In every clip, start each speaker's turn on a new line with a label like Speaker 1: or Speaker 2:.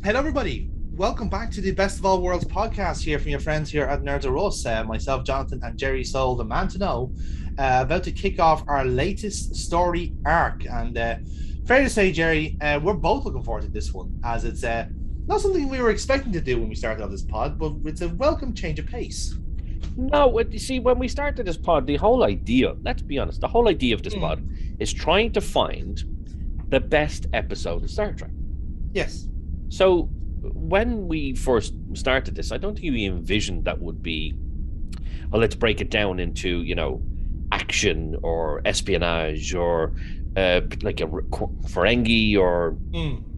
Speaker 1: Hello, everybody. Welcome back to the Best of All Worlds podcast here from your friends here at Nerds of Us. Myself, Jonathan, and Jerry Soul, the man to know, about to kick off our latest story arc. And fair to say, Jerry, we're both looking forward to this one, as it's not something we were expecting to do when we started off this pod, but it's a welcome change of pace.
Speaker 2: No, you see, when we started this pod, the whole idea, let's be honest, the whole idea of this pod is trying to find the best episode of Star Trek.
Speaker 1: Yes.
Speaker 2: So when we first started this, I don't think we envisioned that would be, well, let's break it down into, action or espionage or like a Ferengi or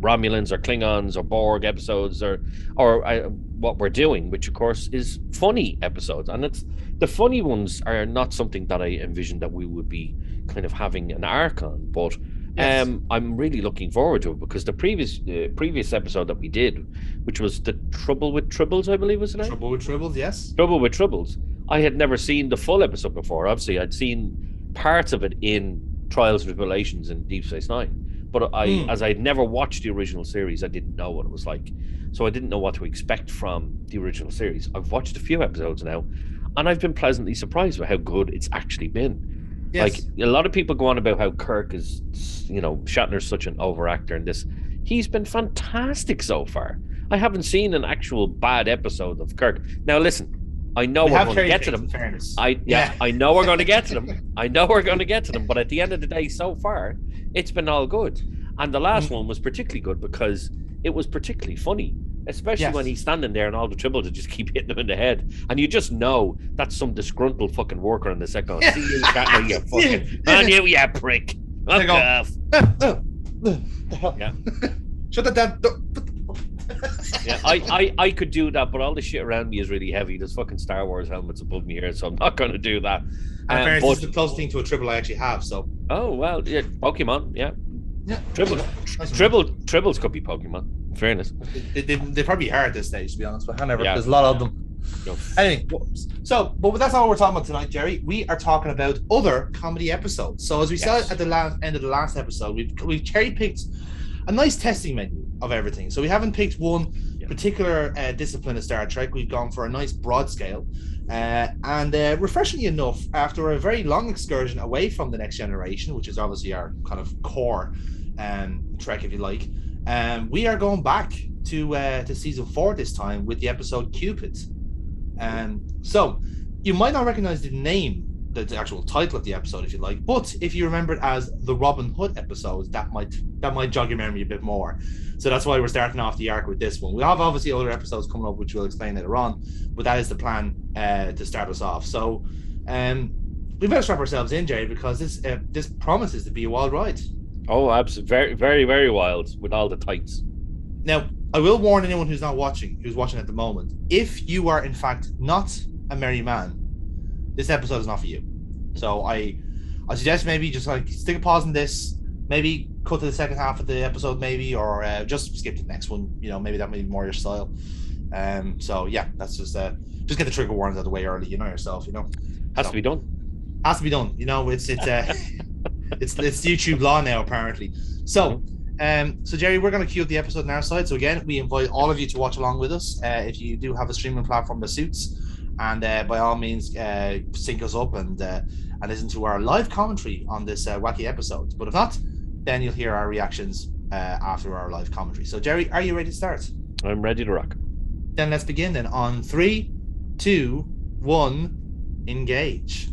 Speaker 2: Romulans or Klingons or Borg episodes or what we're doing, which of course is funny episodes. And it's the funny ones are not something that I envisioned that we would be kind of having an arc on, but yes. I'm really looking forward to it because the previous episode that we did, which was the Trouble with Tribbles, I believe was the name.
Speaker 1: Trouble with Tribbles, yes.
Speaker 2: Trouble with Tribbles. I had never seen the full episode before. Obviously, I'd seen parts of it in Trials and Tribulations and Deep Space Nine, but as I'd never watched the original series, I didn't know what it was like. So I didn't know what to expect from the original series. I've watched a few episodes now, and I've been pleasantly surprised with how good it's actually been. Yes. Like a lot of people go on about how Kirk is, Shatner's such an overactor in this. He's been fantastic so far. I haven't seen an actual bad episode of Kirk. Now listen, I know we're going to get to them. I know we're going to get to them. I know we're going to get to them. But at the end of the day, so far, it's been all good. And the last one was particularly good because it was particularly funny, especially when he's standing there and all the tribbles just keep hitting him in the head. And you just know that's some disgruntled fucking worker in the second. See you, Shatner, you fucking... Man, you prick. Fuck off.
Speaker 1: Yeah. Shut that down.
Speaker 2: Yeah, I could do that, but all the shit around me is really heavy. There's fucking Star Wars helmets above me here, so I'm not going to do that.
Speaker 1: And this is the closest thing to a tribble I actually have. So.
Speaker 2: Oh well, yeah, Pokemon, yeah. Tribbles could be Pokemon. In fairness,
Speaker 1: they probably are at this stage, to be honest. But however, there's a lot of them. No. Anyway, but that's not what we're talking about tonight, Jerry. We are talking about other comedy episodes. So as we said at the end of the last episode, we've cherry picked a nice testing menu of everything. So we haven't picked one particular discipline of Star Trek. We've gone for a nice broad scale. And refreshingly enough, after a very long excursion away from The Next Generation, which is obviously our kind of core Trek, if you like, we are going back to season 4 this time with the episode Q-pid. So you might not recognize the name, the actual title of the episode, if you like, but if you remember it as the Robin Hood episodes, that might jog your memory a bit more. So that's why we're starting off the arc with this one. We have obviously other episodes coming up, which we'll explain later on, but that is the plan to start us off. So we better strap ourselves in, Jerry, because this promises to be a wild ride.
Speaker 2: Oh, absolutely. Very, very, very wild with all the tights.
Speaker 1: Now, I will warn anyone who's watching at the moment, if you are in fact not a merry man, this episode is not for you. So I suggest maybe just like stick a pause in this, maybe cut to the second half of the episode, maybe, or just skip to the next one. Maybe that may be more your style. So yeah, that's just get the trigger warnings out of the way early. You know yourself.
Speaker 2: Has to be done.
Speaker 1: Has to be done. It's it's YouTube law now apparently. So. So Jerry, we're going to cue up the episode on our side. So again, we invite all of you to watch along with us. If you do have a streaming platform that suits, and by all means, sync us up and listen to our live commentary on this wacky episode. But if not, then you'll hear our reactions after our live commentary. So Jerry, are you ready to start?
Speaker 2: I'm ready to rock.
Speaker 1: Then let's begin. Then on 3, 2, 1, engage.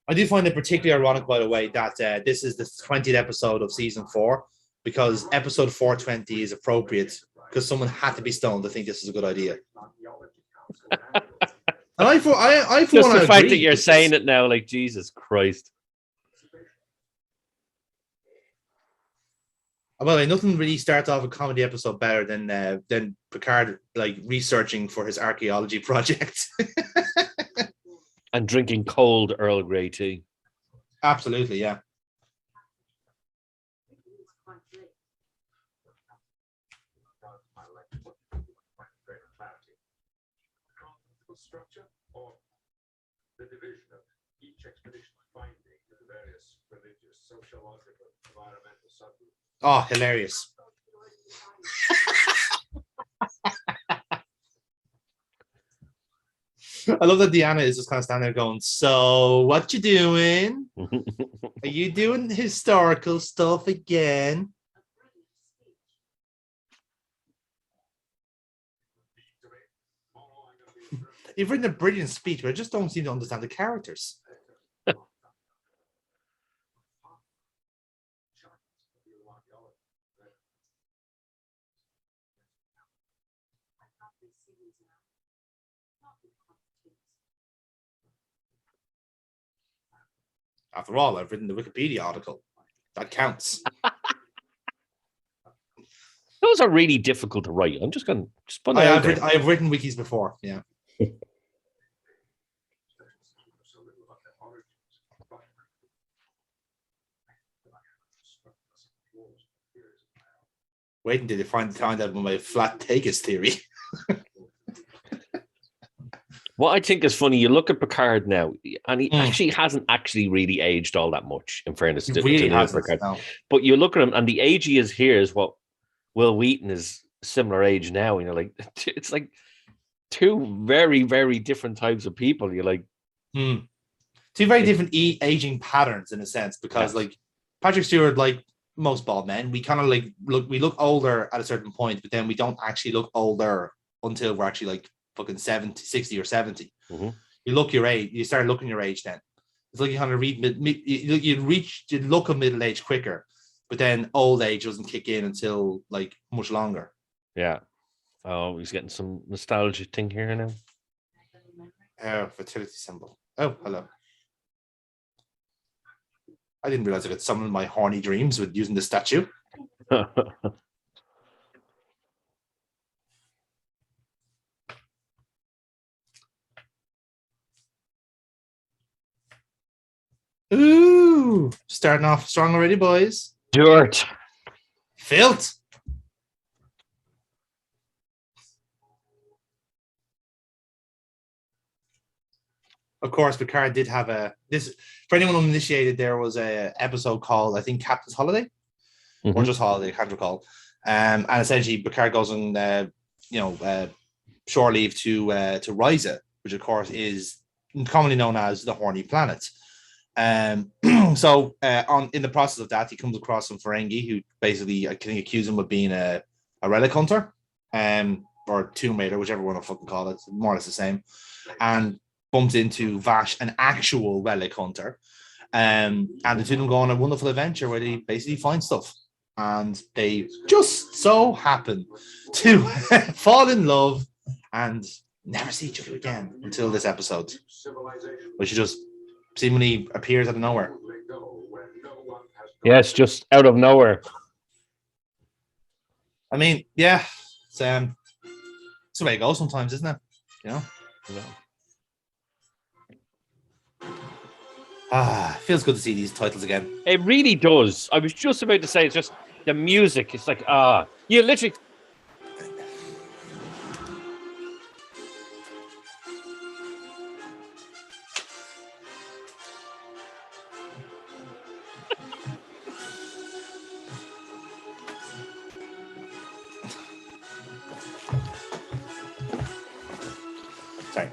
Speaker 1: I do find it particularly ironic, by the way, that this is the 20th episode of season 4, because episode 420 is appropriate because someone had to be stoned to think this is a good idea. And I for
Speaker 2: just the fact that you're saying it now, like Jesus Christ.
Speaker 1: Well, nothing really starts off a comedy episode better than Picard like researching for his archaeology project.
Speaker 2: And drinking cold Earl Grey tea.
Speaker 1: Absolutely, yeah. Structure or the division of each expedition finding the various religious, sociological, environmental subgroups. Oh, hilarious. I love that Deanna is just kind of standing there going, so what you doing? Are you doing historical stuff again? You've written a brilliant speech, but I just don't seem to understand the characters. After all, I've written the Wikipedia article. That counts.
Speaker 2: Those are really difficult to write. I'm just going to put that out there.
Speaker 1: I have written wikis before, yeah. Wait until you find out my flat takers theory.
Speaker 2: What I think is funny, you look at Picard now, and he actually hasn't really aged all that much, in fairness to Picard. No. But you look at him, and the age he is here is what Will Wheaton is similar age now. You know, like it's like two very, very different types of people. You're like,
Speaker 1: two very different aging patterns in a sense, because like Patrick Stewart, like most bald men, we kind of like look older at a certain point, but then we don't actually look older until we're actually like fucking 70, 60 or 70.
Speaker 2: Mm-hmm.
Speaker 1: You look your age, you start looking your age then. It's like you kind of you look a middle age quicker, but then old age doesn't kick in until like much longer.
Speaker 2: Yeah. Oh, he's getting some nostalgia thing here now.
Speaker 1: Fertility symbol. Oh, hello. I didn't realize I could summon my horny dreams with using the statue. Ooh, starting off strong already, boys.
Speaker 2: Dirt.
Speaker 1: Filth. Of course, Picard did have this. For anyone uninitiated, there was a episode called, I think, Captain's Holiday, or just Holiday, I can't recall. And essentially, Picard goes on, shore leave to Risa, which of course is commonly known as the Horny Planet. So in the process of that, he comes across some Ferengi who basically, I think, accuse him of being a relic hunter, or tomb raider, whichever one I fucking call it, more or less the same, and bumps into Vash, an actual relic hunter, and the two of them go on a wonderful adventure where they basically find stuff, and they just so happen to fall in love and never see each other again until this episode, which just seemingly appears out of nowhere.
Speaker 2: Yes, just out of nowhere.
Speaker 1: I mean, yeah, it's the way it goes sometimes, isn't it? You know?
Speaker 2: Yeah.
Speaker 1: Feels good to see these titles again.
Speaker 2: It really does. I was just about to say, it's just the music. It's like, you literally.
Speaker 1: Sorry.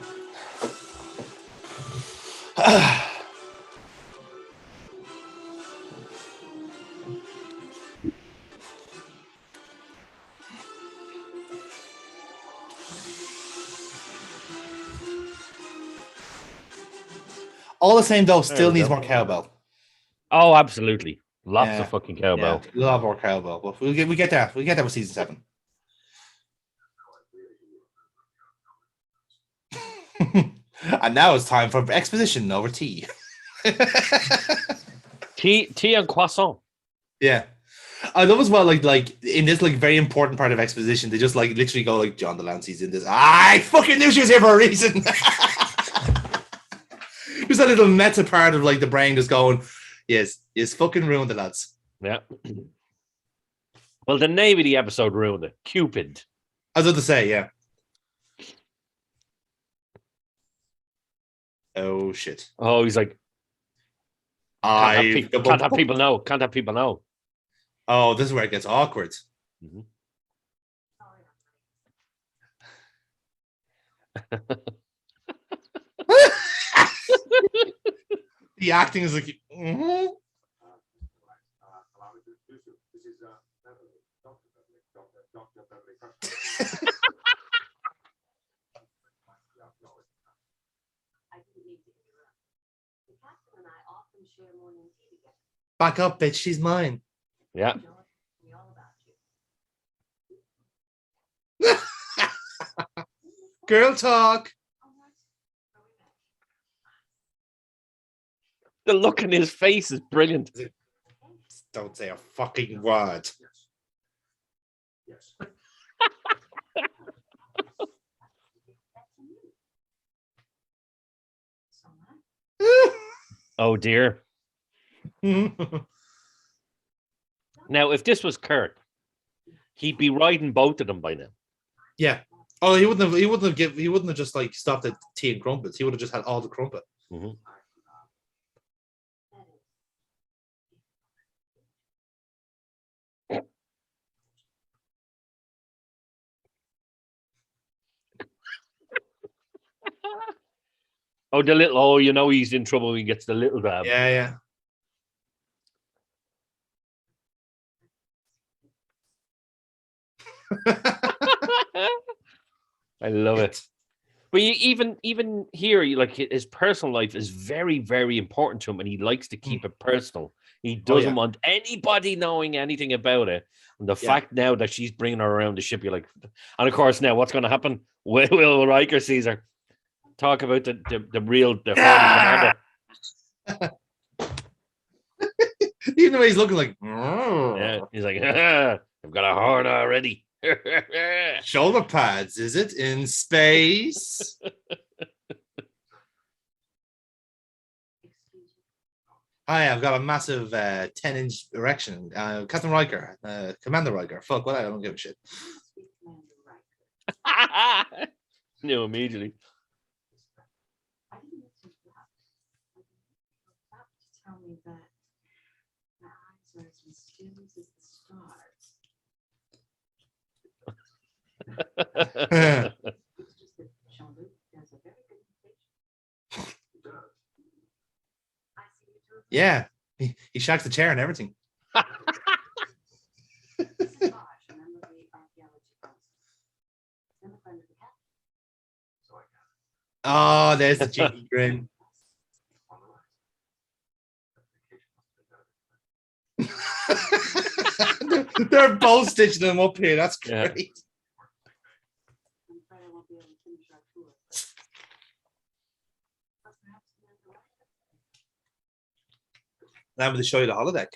Speaker 1: All the same, though, still needs more cowbell.
Speaker 2: Oh, absolutely. Lots of fucking cowbell.
Speaker 1: Yeah, a lot more cowbell. But we get that. We get that with season 7. And now it's time for exposition over tea.
Speaker 2: tea and croissant.
Speaker 1: Yeah. I love as well, like in this like very important part of exposition, they just like literally go like, John Delancey's in this. I fucking knew she was here for a reason. There's a little meta part of like the brain just going, yes, fucking ruined the lads.
Speaker 2: Yeah. Well, the name of the episode ruined it. Q-pid.
Speaker 1: I was about to say, yeah. Oh shit.
Speaker 2: Oh, he's like, can't have people know. Can't have people know.
Speaker 1: Oh, this is where it gets awkward.
Speaker 2: Mm-hmm.
Speaker 1: The acting is like. Mm-hmm. Back up, bitch. She's mine.
Speaker 2: Yeah.
Speaker 1: Girl talk.
Speaker 2: The look in his face is brilliant.
Speaker 1: Don't say a fucking word. Yes.
Speaker 2: Oh dear. Now, if this was Kurt, he'd be riding both of them by now.
Speaker 1: Yeah. Oh, he wouldn't have just like stopped at tea and crumpets. He would have just had all the crumpet.
Speaker 2: Mm-hmm. Oh, the little, oh, you know he's in trouble when he gets the little dab.
Speaker 1: Yeah.
Speaker 2: I love it. But even here, like his personal life is very, very important to him, and he likes to keep it personal. He doesn't want anybody knowing anything about it. And the fact now that she's bringing her around the ship, you're like, and of course now what's going to happen? Will Riker sees her. Talk about the hardy commander.
Speaker 1: Even though he's looking like,
Speaker 2: yeah, he's like, I've got a hard already.
Speaker 1: Shoulder pads, is it in space? Hi, I've got a massive 10-inch erection. Captain Riker, Commander Riker. Fuck, what? I don't give a shit.
Speaker 2: No, immediately.
Speaker 3: Tell me that my eyes are as mysterious as the stars. It's just that Jean-Luc does a very good imitation. I see you two.
Speaker 1: Yeah, he shacks the chair and everything.
Speaker 3: This is Bosch, a member of the archaeology council. I'm a friend of the captain. So I got
Speaker 1: Oh, there's the cheeky grin. They're both stitching them up here. That's great.
Speaker 3: I'm afraid I won't be able to finish our tour. But perhaps
Speaker 1: Now I'm going to show you the holodeck.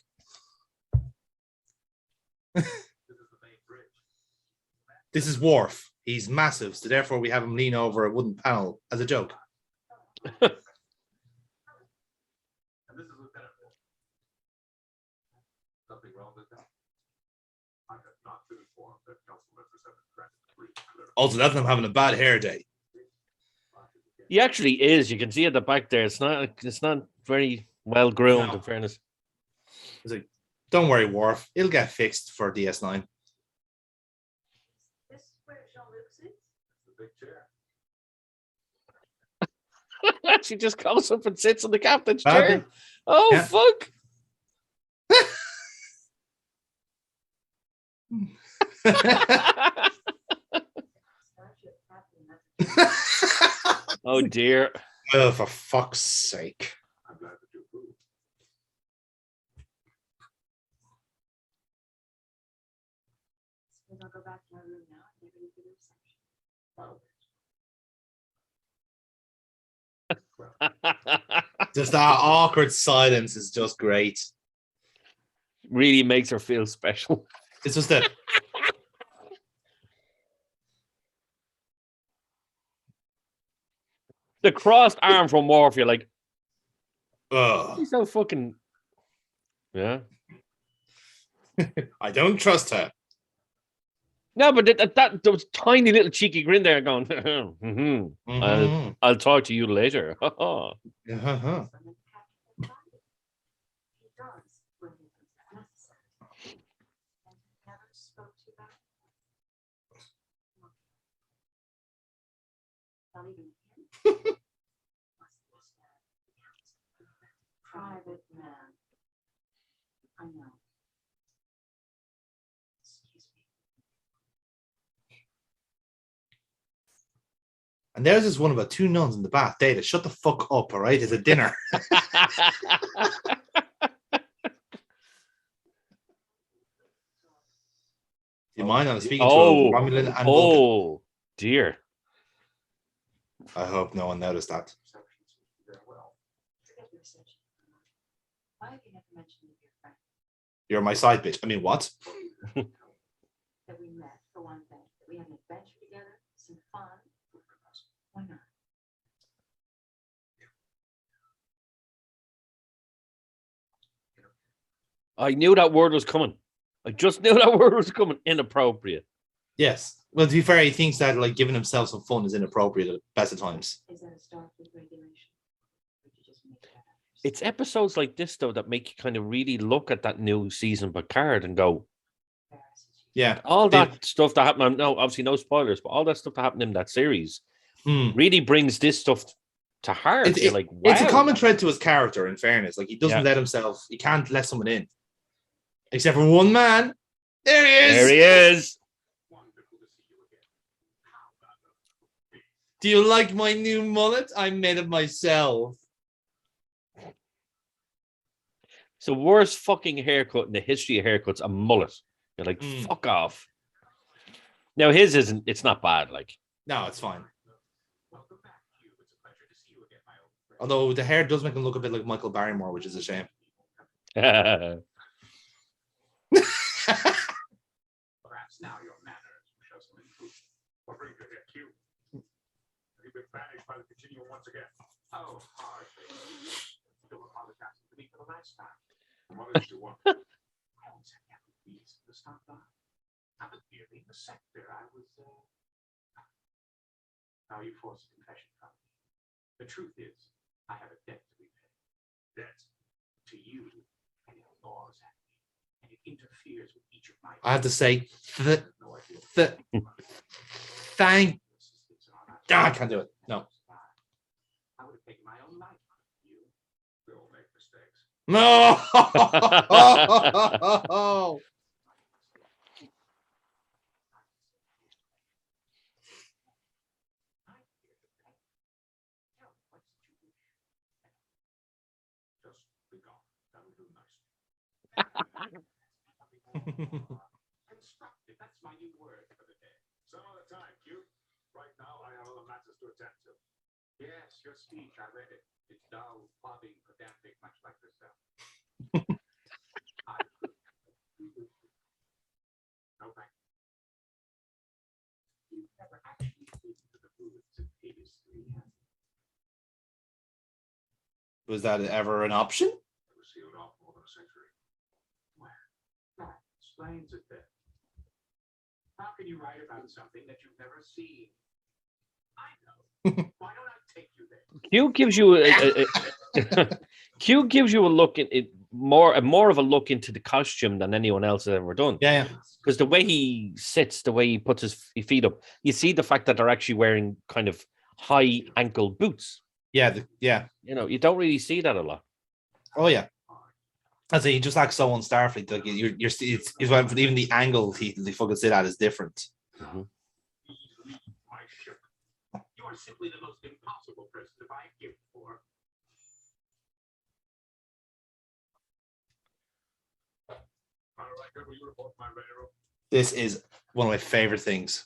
Speaker 1: This is Worf. He's massive, so therefore we have him lean over a wooden panel as a joke.
Speaker 4: Something wrong with that? I have not been informed that council members have been granted free clearance.
Speaker 1: Also, that's him having a bad hair day.
Speaker 2: He actually is. You can see at the back there. It's not very well groomed, in fairness.
Speaker 1: He's like, don't worry, Worf. It'll get fixed for DS9.
Speaker 3: this is where Jean-Luc sits.
Speaker 4: The big chair.
Speaker 2: She just goes up and sits on the captain's
Speaker 1: Okay.
Speaker 2: chair. Oh,
Speaker 1: Yeah.
Speaker 2: fuck.
Speaker 3: Starship captain, that's
Speaker 2: Oh, dear.
Speaker 1: Oh, for fuck's sake.
Speaker 4: I'm glad that you approve.
Speaker 3: I'll go back to my room now and get ready for the reception.
Speaker 1: Just that awkward silence is just great.
Speaker 2: Really makes her feel special.
Speaker 1: It's just that.
Speaker 2: The crossed arm from Worf, you're like,
Speaker 1: Ugh.
Speaker 2: he's so fucking. Yeah.
Speaker 1: I don't trust her.
Speaker 2: No, but that those tiny little cheeky grin there going, I'll talk to you later.
Speaker 1: Uh-huh.
Speaker 3: He does when he thinks necessary. And he never spoke to you about it. Not even him. Private man. I know. Excuse me.
Speaker 1: And there's this one about two nuns in the bath. Data, shut the fuck up, all right? It's a dinner. Do you mind? I'm speaking to a Romulan and Vulcan.
Speaker 2: Dear.
Speaker 1: I hope no one noticed that.
Speaker 3: Forget the reception. Why have you never mentioned it to your friend?
Speaker 1: You're my side bitch. I mean, what?
Speaker 3: That we met, for one thing. That we had an adventure together, some fun. Why not?
Speaker 2: I knew that word was coming. I just knew that word was coming. Inappropriate.
Speaker 1: Yes. Well, to be fair, he thinks that like giving himself some fun is inappropriate at the best of times.
Speaker 3: Is that a Starfleet regulation? Or did you just make that up yourself?
Speaker 2: It's episodes like this, though, that make you kind of really look at that new season Picard and go,
Speaker 1: yeah,
Speaker 2: all that stuff that happened. No, obviously no spoilers, but all that stuff that happened in that series really brings this stuff to heart. You're like, wow.
Speaker 1: It's a common thread to his character, in fairness. Like, he doesn't let himself, he can't let someone in. Except for one man. There he is.
Speaker 2: There he is.
Speaker 1: Do you like my new mullet? I made it myself.
Speaker 2: It's the worst fucking haircut in the history of haircuts, a mullet. You're like, fuck off. Now, his isn't, it's not bad. Like,
Speaker 1: no, it's fine. Although the hair does make him look a bit like Michael Barrymore, which is a shame.
Speaker 4: Perhaps now your manners will show some improvement. What brings you here, Q? Have you been banished by the Continuum once again? Oh, hardly. Still apologizing to me for the last time. What did you want? I always had every reason to stop by. I was nearly in the sector. I was, Now you force a confession from me. The truth is, I have a debt to repay. Debt? To you and your laws at me. And it interferes with each of my...
Speaker 1: I have to say, thank... I can't do it. No.
Speaker 4: I would have taken my own life from you. We all make mistakes.
Speaker 1: No!
Speaker 4: Just be gone. That would do nice. Constructive. That's my new word for the day. Some other time, Q. Right now, I have other matters to attend to. Yes, your speech. I read it. It's dull, plodding, pedantic, much like yourself. No, thank you. You've never actually been to the ruins of Hades 3.
Speaker 1: Was that ever an option?
Speaker 4: It was sealed off more than a century. Well, that explains it then. How can you write about something that you've never seen? I know. Why don't I take you there?
Speaker 2: Q gives you Q gives you a look at it, more of a look into the costume than anyone else has ever done.
Speaker 1: Yeah.
Speaker 2: Because the way he sits, the way he puts his feet up, you see the fact that they're actually wearing kind of high ankle boots.
Speaker 1: Yeah.
Speaker 2: You know, you don't really see that a lot.
Speaker 1: Oh yeah. I say he just acts so on Starfleet. Like it's even the angle he fucking sit at is different.
Speaker 2: Mm-hmm.
Speaker 4: My ship. You are simply the most impossible person to buy a gift for. All right, good. Will you report my radio?
Speaker 1: This is one of my favorite things.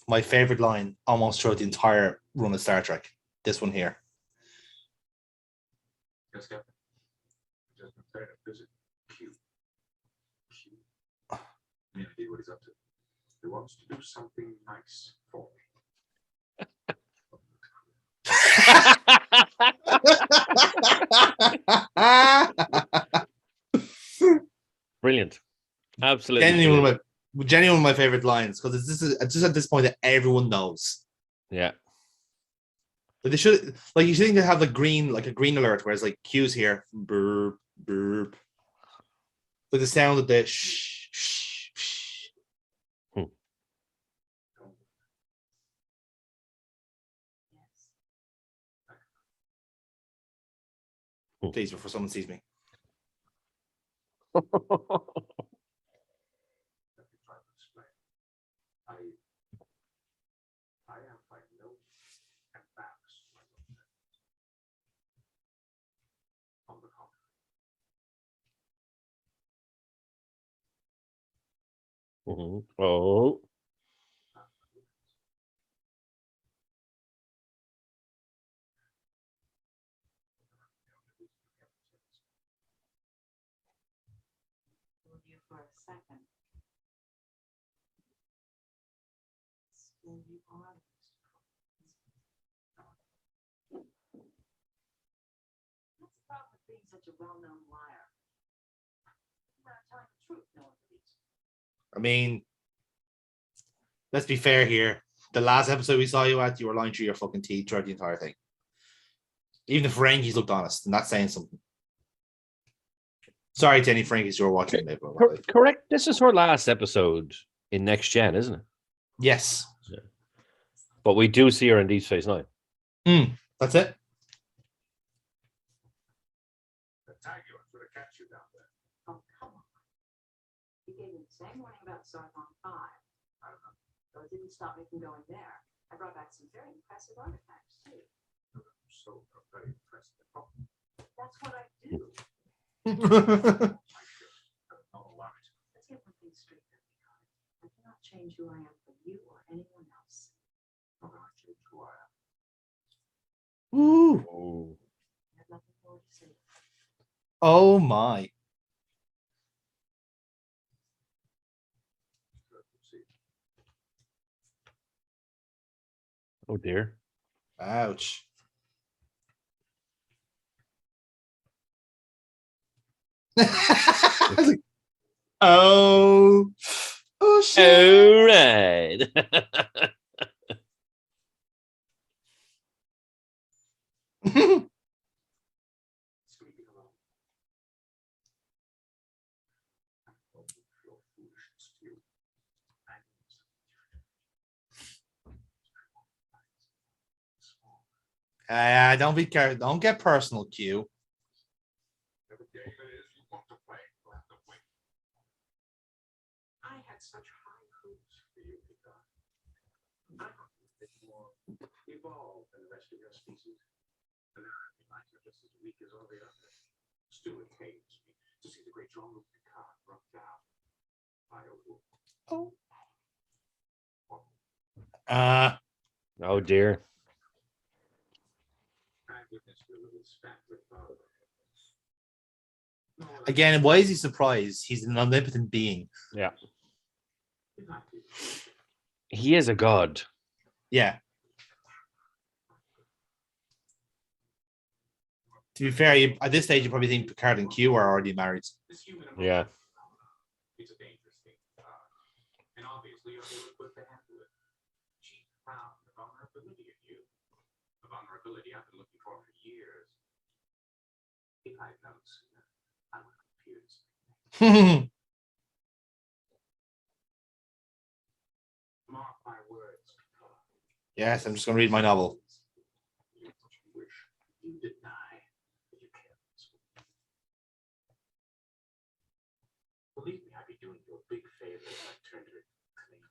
Speaker 1: My favorite line almost throughout the entire run of Star Trek. This one here.
Speaker 4: Yes, Captain. Just been paying a visit. Q. Yeah, I what he's up to. He wants to do something nice for me.
Speaker 2: Brilliant. Absolutely.
Speaker 1: Genuinely one of my favorite lines, because it's just at this point that everyone knows.
Speaker 2: Yeah.
Speaker 1: Like they should, like you think they have a green alert, whereas like Q's here, burp, burp. Like the sound of the shh, shh, shh.
Speaker 3: Yes.
Speaker 1: Please, before someone sees me.
Speaker 4: Let me try to explain. I am by no and backs. On the contrary.
Speaker 2: Oh.
Speaker 3: You for a second. Still you are. What's the problem with being such a well-known liar? You're not telling the truth, no one believes.
Speaker 1: I mean, let's be fair here. The last episode we saw you at, you were lying through your fucking teeth throughout the entire thing. Even the Frankies looked honest, and that's saying something. Sorry to any Frankies who are watching it.
Speaker 2: Correct. This is her last episode in Next Gen, isn't it?
Speaker 1: Yes.
Speaker 2: Yeah. But we do see her in Deep Space Nine.
Speaker 1: That's it.
Speaker 4: The Taguans would have catch you down there.
Speaker 3: Oh, come on. You gave me the same warning about Sarcon 5. I don't know. But it didn't stop me from going there. I brought back some very impressive artifacts, too.
Speaker 4: So very impressed.
Speaker 3: That's what I do.
Speaker 4: I should have known a lot.
Speaker 3: Let's get one thing straight, Picard. I cannot change who I am for you or anyone else.
Speaker 4: I'm going to change who I am.
Speaker 1: Ooh.
Speaker 2: Oh.
Speaker 3: I have nothing more to say.
Speaker 1: Oh my.
Speaker 2: Oh dear.
Speaker 1: Ouch. I was like, oh shit.
Speaker 2: All right.
Speaker 4: Sleeping alone. I told you your foolishness to you.
Speaker 1: Don't be careful. Don't get personal, Q.
Speaker 4: Every day that is you want to play, you'll have to wait. I had such high hopes for you, Picard. I thought you were a bit more evolved than the rest of your species. And now I realize you're just as weak as all the others. Still, it pains me to see the great Jean-Luc Picard brought down by a wolf.
Speaker 2: Oh dear.
Speaker 4: I witnessed your little spat with father.
Speaker 1: Again, why is he surprised? He's an omnipotent being.
Speaker 2: Yeah. He is a god.
Speaker 1: Yeah. To be fair, at this stage, you probably think Picard and Q are already married.
Speaker 2: Yeah.
Speaker 4: It's a dangerous thing. And obviously, you're equipped to handle it. She found the vulnerability in you. The vulnerability I've been looking for years. If I'd known sooner, I would have refused. Mark my words.
Speaker 1: Yes, I'm just going to read my novel.
Speaker 4: You wish you deny that you care. Believe me, I'd be doing you a big favor if I turned her clean.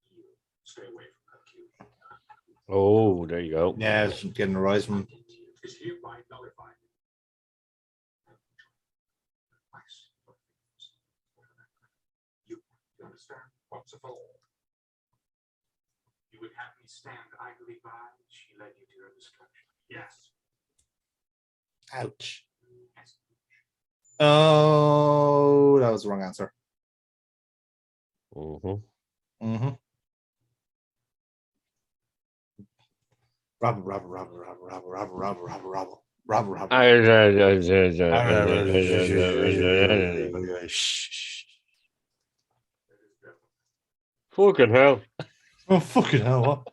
Speaker 4: You stay away from her, Q.
Speaker 2: Oh, there you go.
Speaker 1: Yeah, it's getting a rise from.
Speaker 4: Is hereby nullified. You understand? Once for all. You would have me stand idly by as she led you to her destruction. Yes.
Speaker 1: Ouch.
Speaker 4: Yes.
Speaker 1: Oh, that was the wrong answer. Robber.
Speaker 2: Fucking hell.
Speaker 1: Oh, fucking hell, what?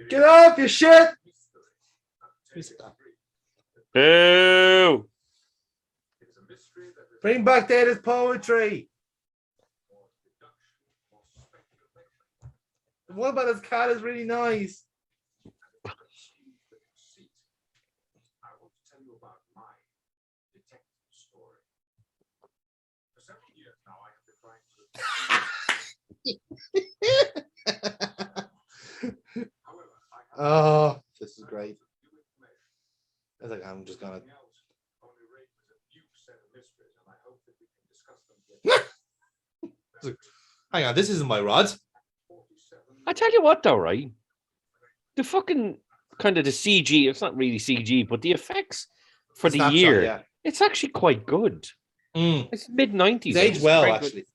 Speaker 1: Get off your shit!
Speaker 2: Boo!
Speaker 1: Bring back Data's poetry. What about his cat is really nice.
Speaker 4: tell you about my detective story. For several years now, I have been trying to. However,
Speaker 1: oh, this is great. I think I'm just gonna.
Speaker 4: Only raises a few set of mysteries, and I hope that we can discuss them.
Speaker 1: Hang on, this isn't my rod.
Speaker 2: I tell you what, though, right? The fucking kind of the CG, it's not really CG, but the effects for the
Speaker 1: Snapshot,
Speaker 2: year,
Speaker 1: yeah.
Speaker 2: it's actually quite good. It's mid-90s.
Speaker 1: It's aged well, actually.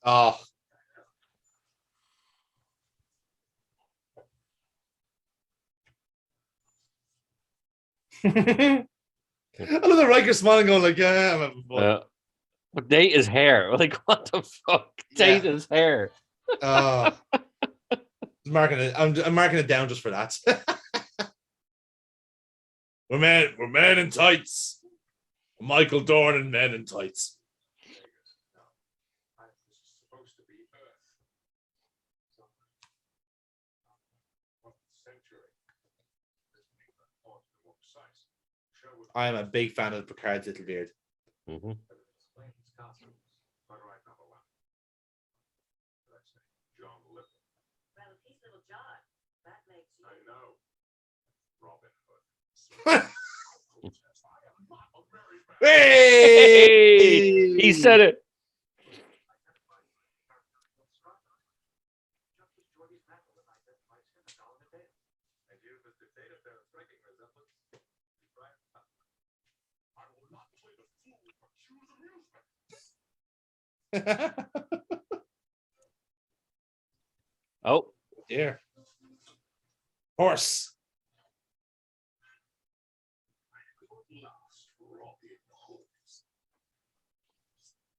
Speaker 1: Oh. I love the Riker smiling, going like, "Yeah, I'm having fun."
Speaker 2: But Data's hair, like, what the fuck? Data's hair.
Speaker 1: I'm marking it. I'm marking it down just for that. we're men in tights. Michael Dorn and men in tights. I am a big fan of Picard's little beard.
Speaker 2: Mm-hmm.
Speaker 1: Hey!
Speaker 2: He said it. Oh,
Speaker 1: dear. Horse.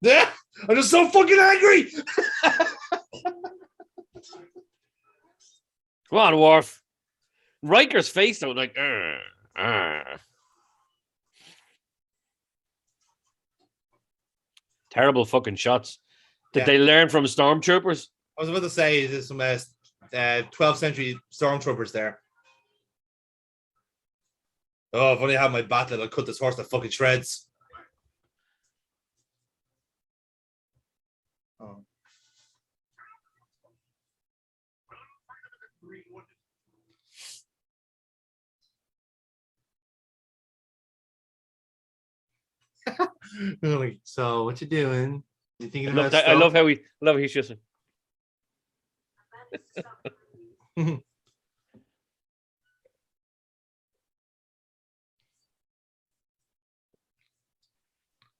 Speaker 1: Yeah, I'm just so fucking angry.
Speaker 2: Come on, Worf. Riker's face though, like, terrible fucking shots. Did they learn from stormtroopers?
Speaker 1: I was about to say there's some 12th century stormtroopers there. Oh, if only I had my battle, I'll cut this horse to fucking shreds. Oh. So what you doing? You thinking about stuff?
Speaker 2: I love how he's just.
Speaker 1: I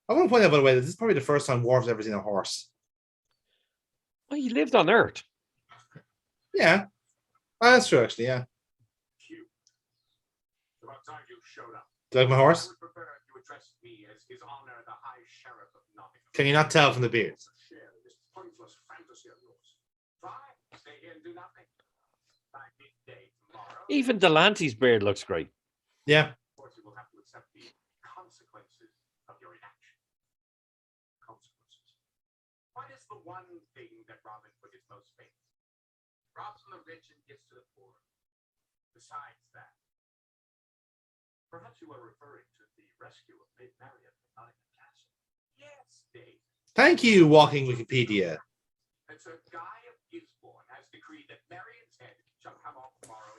Speaker 1: want to point out, by the way, that this is probably the first time Worf's ever seen a horse.
Speaker 2: Well, he lived on Earth.
Speaker 1: Yeah. Oh, that's true, actually, yeah. Do you like my horse? Can you not tell from the beard?
Speaker 2: Even Delante's beard looks great.
Speaker 1: Yeah.
Speaker 4: What is the one thing that Robin Hood is most famous? Robs from the rich and gives to the poor. Besides that, perhaps you are referring to the rescue of Maid Marian from Nottingham Castle. Yes, Dave.
Speaker 1: Thank you, Walking Wikipedia.
Speaker 4: And Sir Guy of Gisborne has decreed that Marian's head shall come off tomorrow.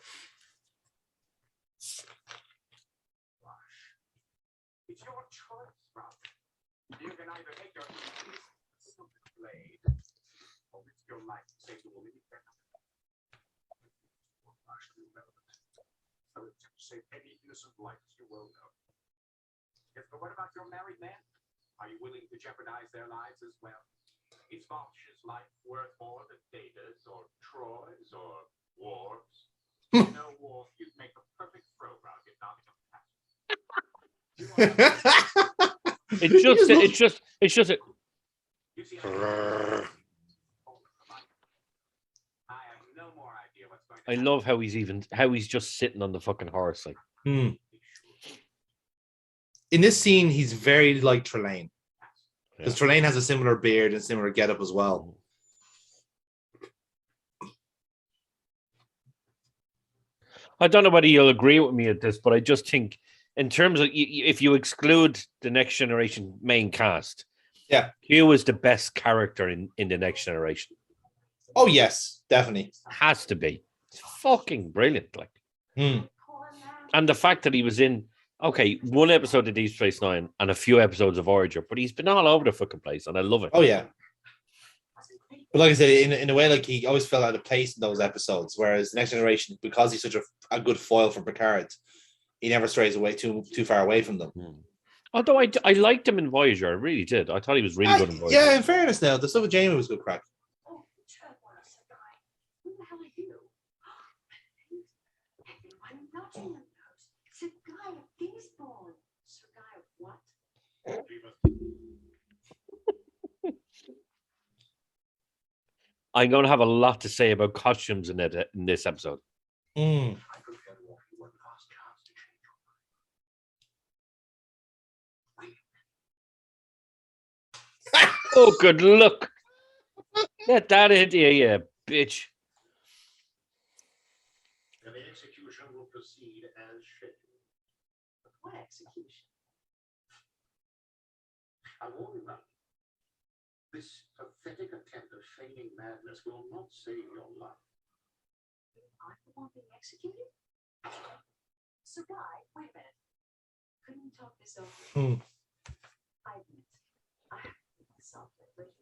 Speaker 4: It's your choice, Robin. You can either take your blade, or risk your life to save the woman you care about. I would save any innocent life, as you well know. Yes, but what about your married men? Are you willing to jeopardize their lives as well? Is Vosh's life worth more than Data's, or Troy's, or Worf's? You know, Worf, you'd make a perfect program in Nottingham Castle.
Speaker 2: It's just a. I love how he's just sitting on the fucking horse, like.
Speaker 1: In this scene, he's very like Trelane, because Trelane has a similar beard and similar getup as well.
Speaker 2: I don't know whether you'll agree with me at this, but I just think in terms of if you exclude the Next Generation main cast, Q is the best character in the Next Generation.
Speaker 1: Oh yes, definitely
Speaker 2: has to be. It's fucking brilliant, like. And the fact that he was in one episode of Deep Space Nine and a few episodes of Voyager, but he's been all over the fucking place, and I love it.
Speaker 1: Oh yeah. But like I said, in a way, like he always fell out of place in those episodes. Whereas Next Generation, because he's such a good foil for Picard, he never strays away too far away from them.
Speaker 2: Although I liked him in Voyager, I really did. I thought he was really good in Voyager.
Speaker 1: Yeah, in fairness, now the stuff with Jamie was good crack.
Speaker 3: Oh, who the hell are you? Everyone nudging them. It's a guy of Ginsborn. It's a guy of what?
Speaker 2: I'm going to have a lot to say about costumes in this episode. Oh, good luck. Get that into you bitch.
Speaker 4: And the execution will proceed as scheduled.
Speaker 3: What execution?
Speaker 4: I warn you, man. This pathetic attempt of feigning madness will not save your life.
Speaker 3: I'm the one being executed? So, Guy, wait a minute. Couldn't you talk this over? I admit, I have myself lately.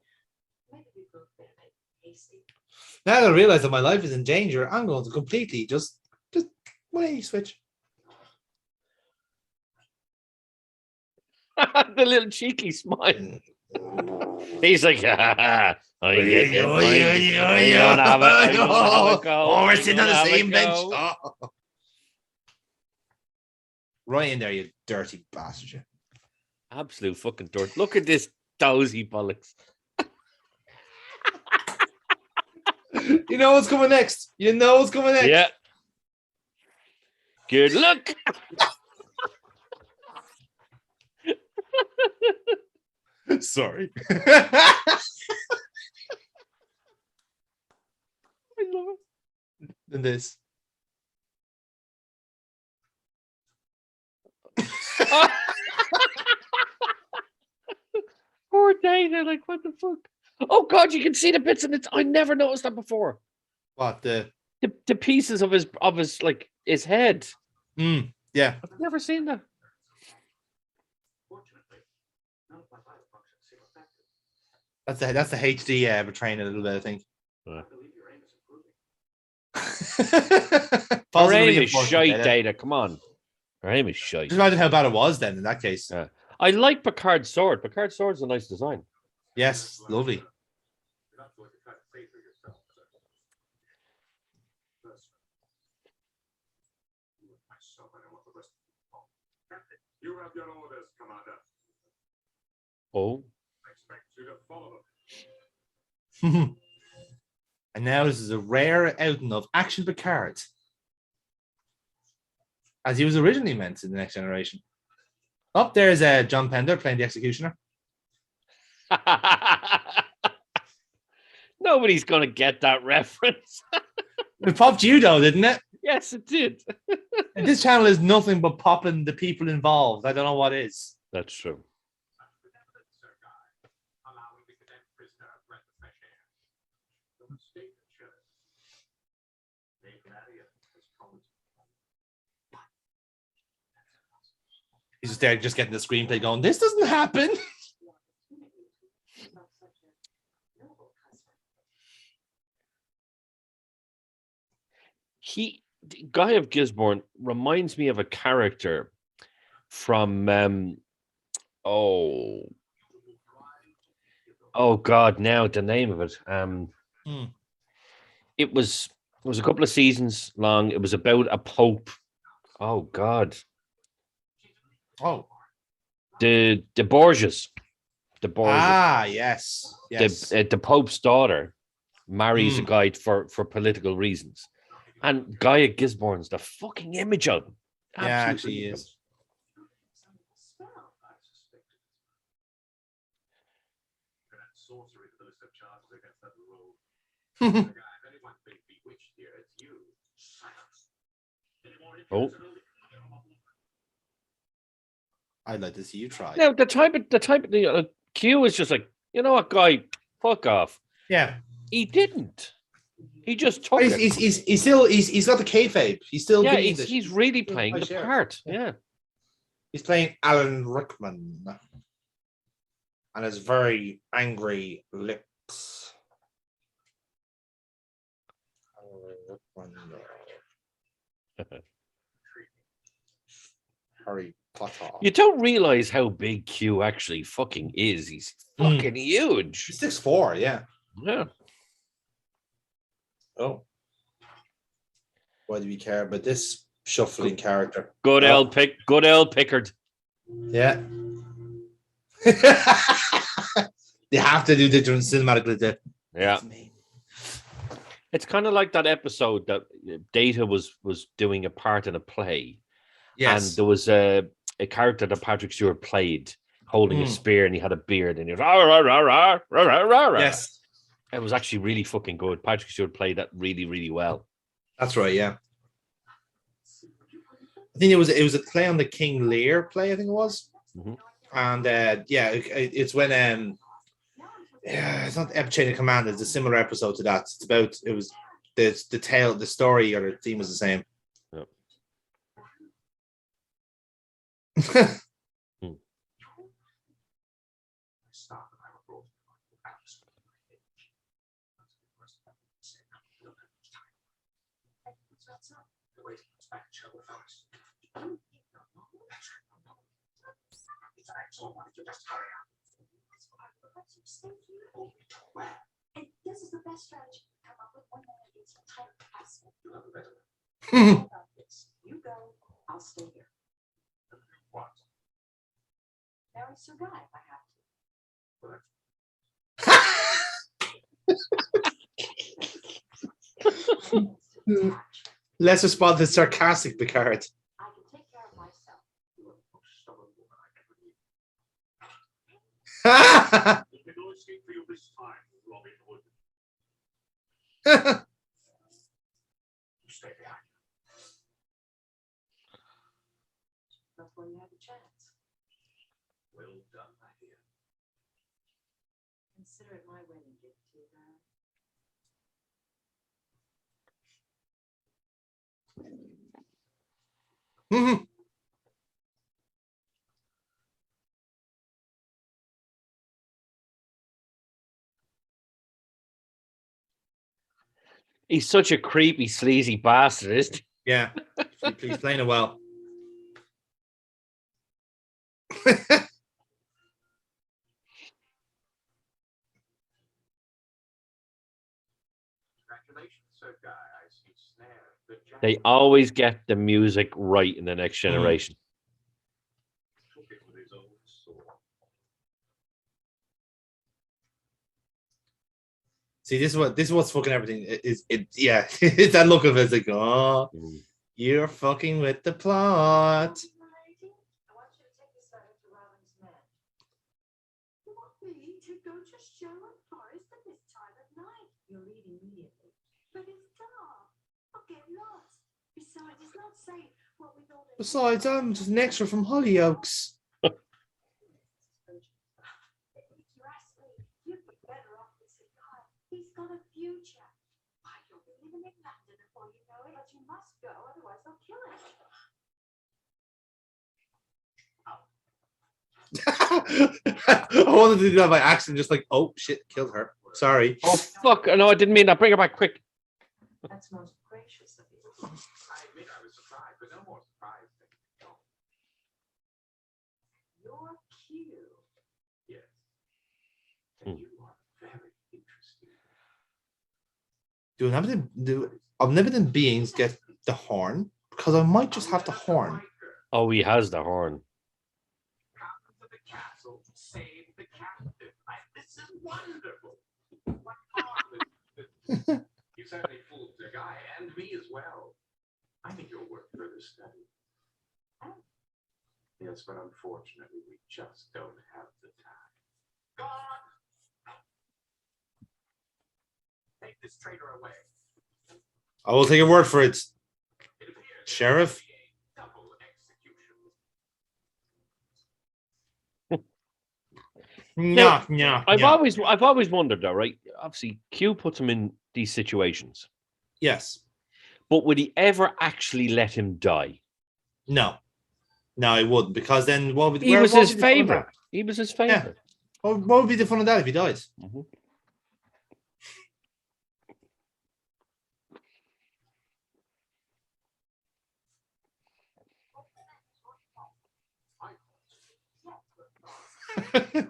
Speaker 3: Maybe we both been a bit hasty.
Speaker 1: Now that I realize that my life is in danger, I'm going to completely just way switch.
Speaker 2: The little cheeky smile. He's like, we're
Speaker 1: sitting on the same bench. Oh. Right in there, you dirty bastard. You.
Speaker 2: Absolute fucking dirt. Look at this dozy bollocks.
Speaker 1: You know what's coming next.
Speaker 2: Yeah. Good luck.
Speaker 1: Sorry.
Speaker 2: I love it.
Speaker 1: And this.
Speaker 2: Poor Dana, like what the fuck? Oh god, you can see the bits in it. I never noticed that before.
Speaker 1: What
Speaker 2: the pieces of his like his head?
Speaker 1: Yeah.
Speaker 2: I've never seen that.
Speaker 1: That's the HD betraying a little bit, I think.
Speaker 2: Our aim is shite, Data. Come on. Our aim is shite.
Speaker 1: Just imagine how bad it was then in that case.
Speaker 2: Yeah. I like Picard's sword. Picard's sword's a nice design.
Speaker 1: Yes, lovely.
Speaker 4: You have your orders, Commander.
Speaker 2: Oh.
Speaker 4: I expect you to follow them.
Speaker 1: And now this is a rare outing of Action Picard, as he was originally meant in the Next Generation. Up there's John Pender playing the Executioner.
Speaker 2: Nobody's gonna get that reference.
Speaker 1: It popped you though, didn't it?
Speaker 2: Yes, it did.
Speaker 1: And this channel is nothing but popping the people involved. I don't know what is.
Speaker 2: That's true.
Speaker 1: He's just there, just getting the screenplay going. This doesn't happen.
Speaker 2: Guy of Gisborne reminds me of a character from oh god, now the name of it. It was a couple of seasons long. It was about a pope. Oh god.
Speaker 1: Oh.
Speaker 2: The Borgias. The Borgias.
Speaker 1: Ah, yes.
Speaker 2: The Pope's daughter marries a guy for political reasons. And Guy of Gisborne's the fucking image of him.
Speaker 1: Yeah, actually he is.
Speaker 2: Oh.
Speaker 1: I'd like to see you try.
Speaker 2: Now the type of Q is just like, you know what, guy, fuck off.
Speaker 1: Yeah.
Speaker 2: He didn't. He just took
Speaker 1: he's,
Speaker 2: it.
Speaker 1: He's still got the kayfabe. He's still being
Speaker 2: he's really playing the part. Yeah.
Speaker 1: He's playing Alan Rickman. And his very angry lips. Harry Potter.
Speaker 2: You don't realize how big Q actually fucking is. He's fucking huge.
Speaker 1: He's 6'4", yeah.
Speaker 2: Yeah.
Speaker 1: Oh. Why do we care about this shuffling character?
Speaker 2: Good L Pickard.
Speaker 1: Yeah. They have to do different cinematically.
Speaker 2: Yeah. It's kind of like that episode that Data was doing a part in a play. Yes. And there was a character that Patrick Stewart played holding a spear, and he had a beard, and he was yes. It was actually really fucking good. Patrick Stewart played that really, really well.
Speaker 1: That's right, yeah. I think it was a play on the King Lear play, I think it was.
Speaker 2: Mm-hmm.
Speaker 1: And it's when it's not Epic Chain of Command, it's a similar episode to that. It's about the story or the theme was the same.
Speaker 2: Yep.
Speaker 3: And this is the best strategy to come up with when it's a tight castle. You go, I'll stay here.
Speaker 4: What?
Speaker 3: Marry Sir Guy if I have to.
Speaker 1: Let's respond to sarcastic Picard.
Speaker 3: I can take care of myself.
Speaker 4: You are the most stubborn woman I ever knew. There's no escape for you this time, Robin Hood. Stay behind.
Speaker 3: That's when you have a chance.
Speaker 4: Well done, my dear.
Speaker 3: Consider it my wedding gift to you, Barry.
Speaker 1: Mm-hmm.
Speaker 2: He's such a creepy, sleazy bastard, isn't he?
Speaker 1: Yeah. He's playing it well.
Speaker 2: They always get the music right in the Next Generation.
Speaker 1: See, this is what's fucking everything. It's that look of it. It's like, oh, you're fucking with the plot.
Speaker 3: I want you to take this letter to Robin's men. You want me to go to Sherwood Forest at this time of night? You'll leave immediately. But it's dark. I'll get lost. Besides, it's not safe. What with all the...
Speaker 1: Besides, I'm just an extra from Hollyoaks.
Speaker 3: He's got a future. Why, you'll be living in London before you know it, but you must go, otherwise they'll kill
Speaker 1: I
Speaker 3: him.
Speaker 1: wanted to do that by accident, just like, oh shit, killed her. Sorry.
Speaker 2: Oh fuck! No, I didn't mean that. Bring her back quick.
Speaker 3: That's most gracious of you.
Speaker 4: I admit I was surprised, but no more surprised than
Speaker 3: You're cute.
Speaker 4: yes. And you are very interesting.
Speaker 1: Do omnipotent beings get the horn? Because I might just have the horn.
Speaker 2: Oh, he has the horn.
Speaker 4: Come to the castle, save the captive. This is wonderful. What harm? You certainly fooled the guy and me as well. I think you're worth further study. Yes, but unfortunately, we just don't have the time. God! Take this traitor away.
Speaker 1: I will take a word for it. Sheriff,
Speaker 2: I've always wondered though, right? Obviously, Q puts him in these situations.
Speaker 1: Yes.
Speaker 2: But would he ever actually let him die?
Speaker 1: No, he wouldn't, because then what would
Speaker 2: He was his favorite. He was his favorite.
Speaker 1: Yeah. What would be the fun of that if he died?
Speaker 2: Mm-hmm.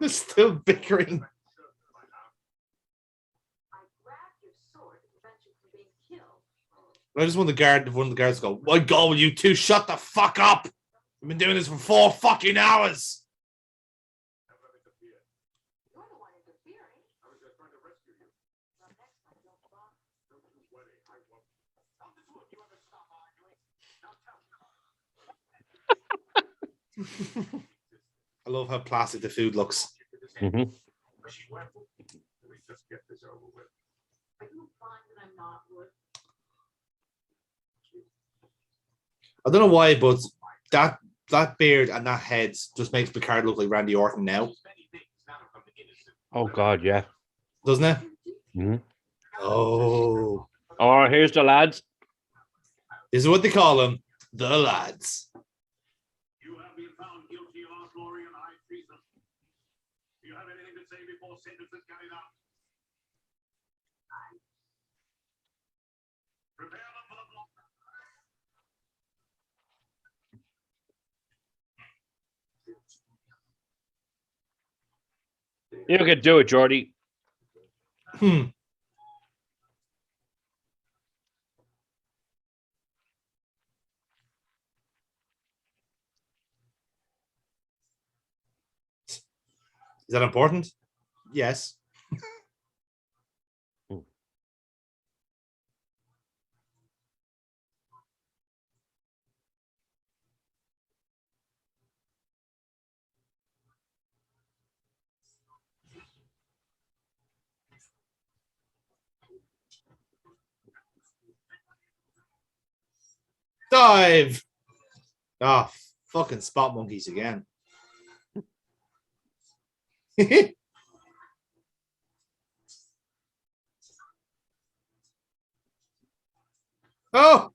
Speaker 1: Still bickering. I just want one of the guards to go, my God, will you two shut the fuck up? We've been doing this for 4 fucking hours. I love how plastic the food looks.
Speaker 2: Mm-hmm.
Speaker 1: I don't know why, but that beard and that head just makes Picard look like Randy Orton now.
Speaker 2: Oh God, yeah.
Speaker 1: Doesn't it?
Speaker 2: Mm-hmm.
Speaker 1: Oh.
Speaker 2: Oh, here's the lads.
Speaker 1: This is what they call them, the lads.
Speaker 4: You have been found guilty of outlawry and high treason. Do you have anything to say before sentence is carried out? Prepare them for the block.
Speaker 2: You can do it, Jordy.
Speaker 1: Is that important? Yes. 5. Oh, fucking spot monkeys again. Oh!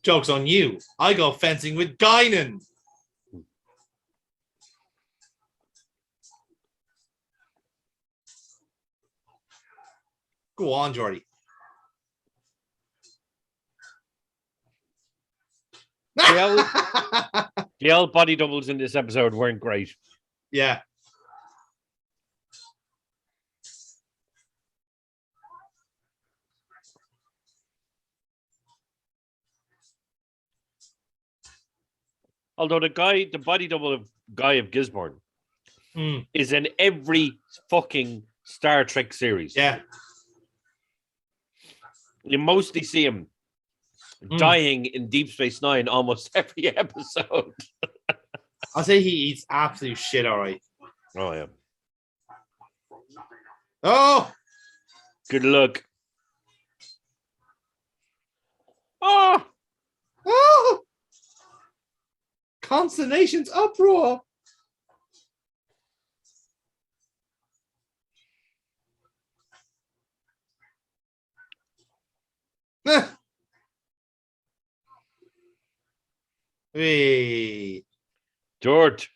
Speaker 1: Joke's on you. I go fencing with Guinan. Go on, Jordy.
Speaker 2: The old body doubles in this episode weren't great.
Speaker 1: Yeah.
Speaker 2: Although the body double of Guy of Gisborne is in every fucking Star Trek series.
Speaker 1: Yeah.
Speaker 2: You mostly see him dying in Deep Space Nine almost every episode.
Speaker 1: I'll say he eats absolute shit, all right.
Speaker 2: Oh, yeah.
Speaker 1: Oh!
Speaker 2: Good luck. Oh!
Speaker 1: Oh! Consternation's uproar. Hey.
Speaker 2: George.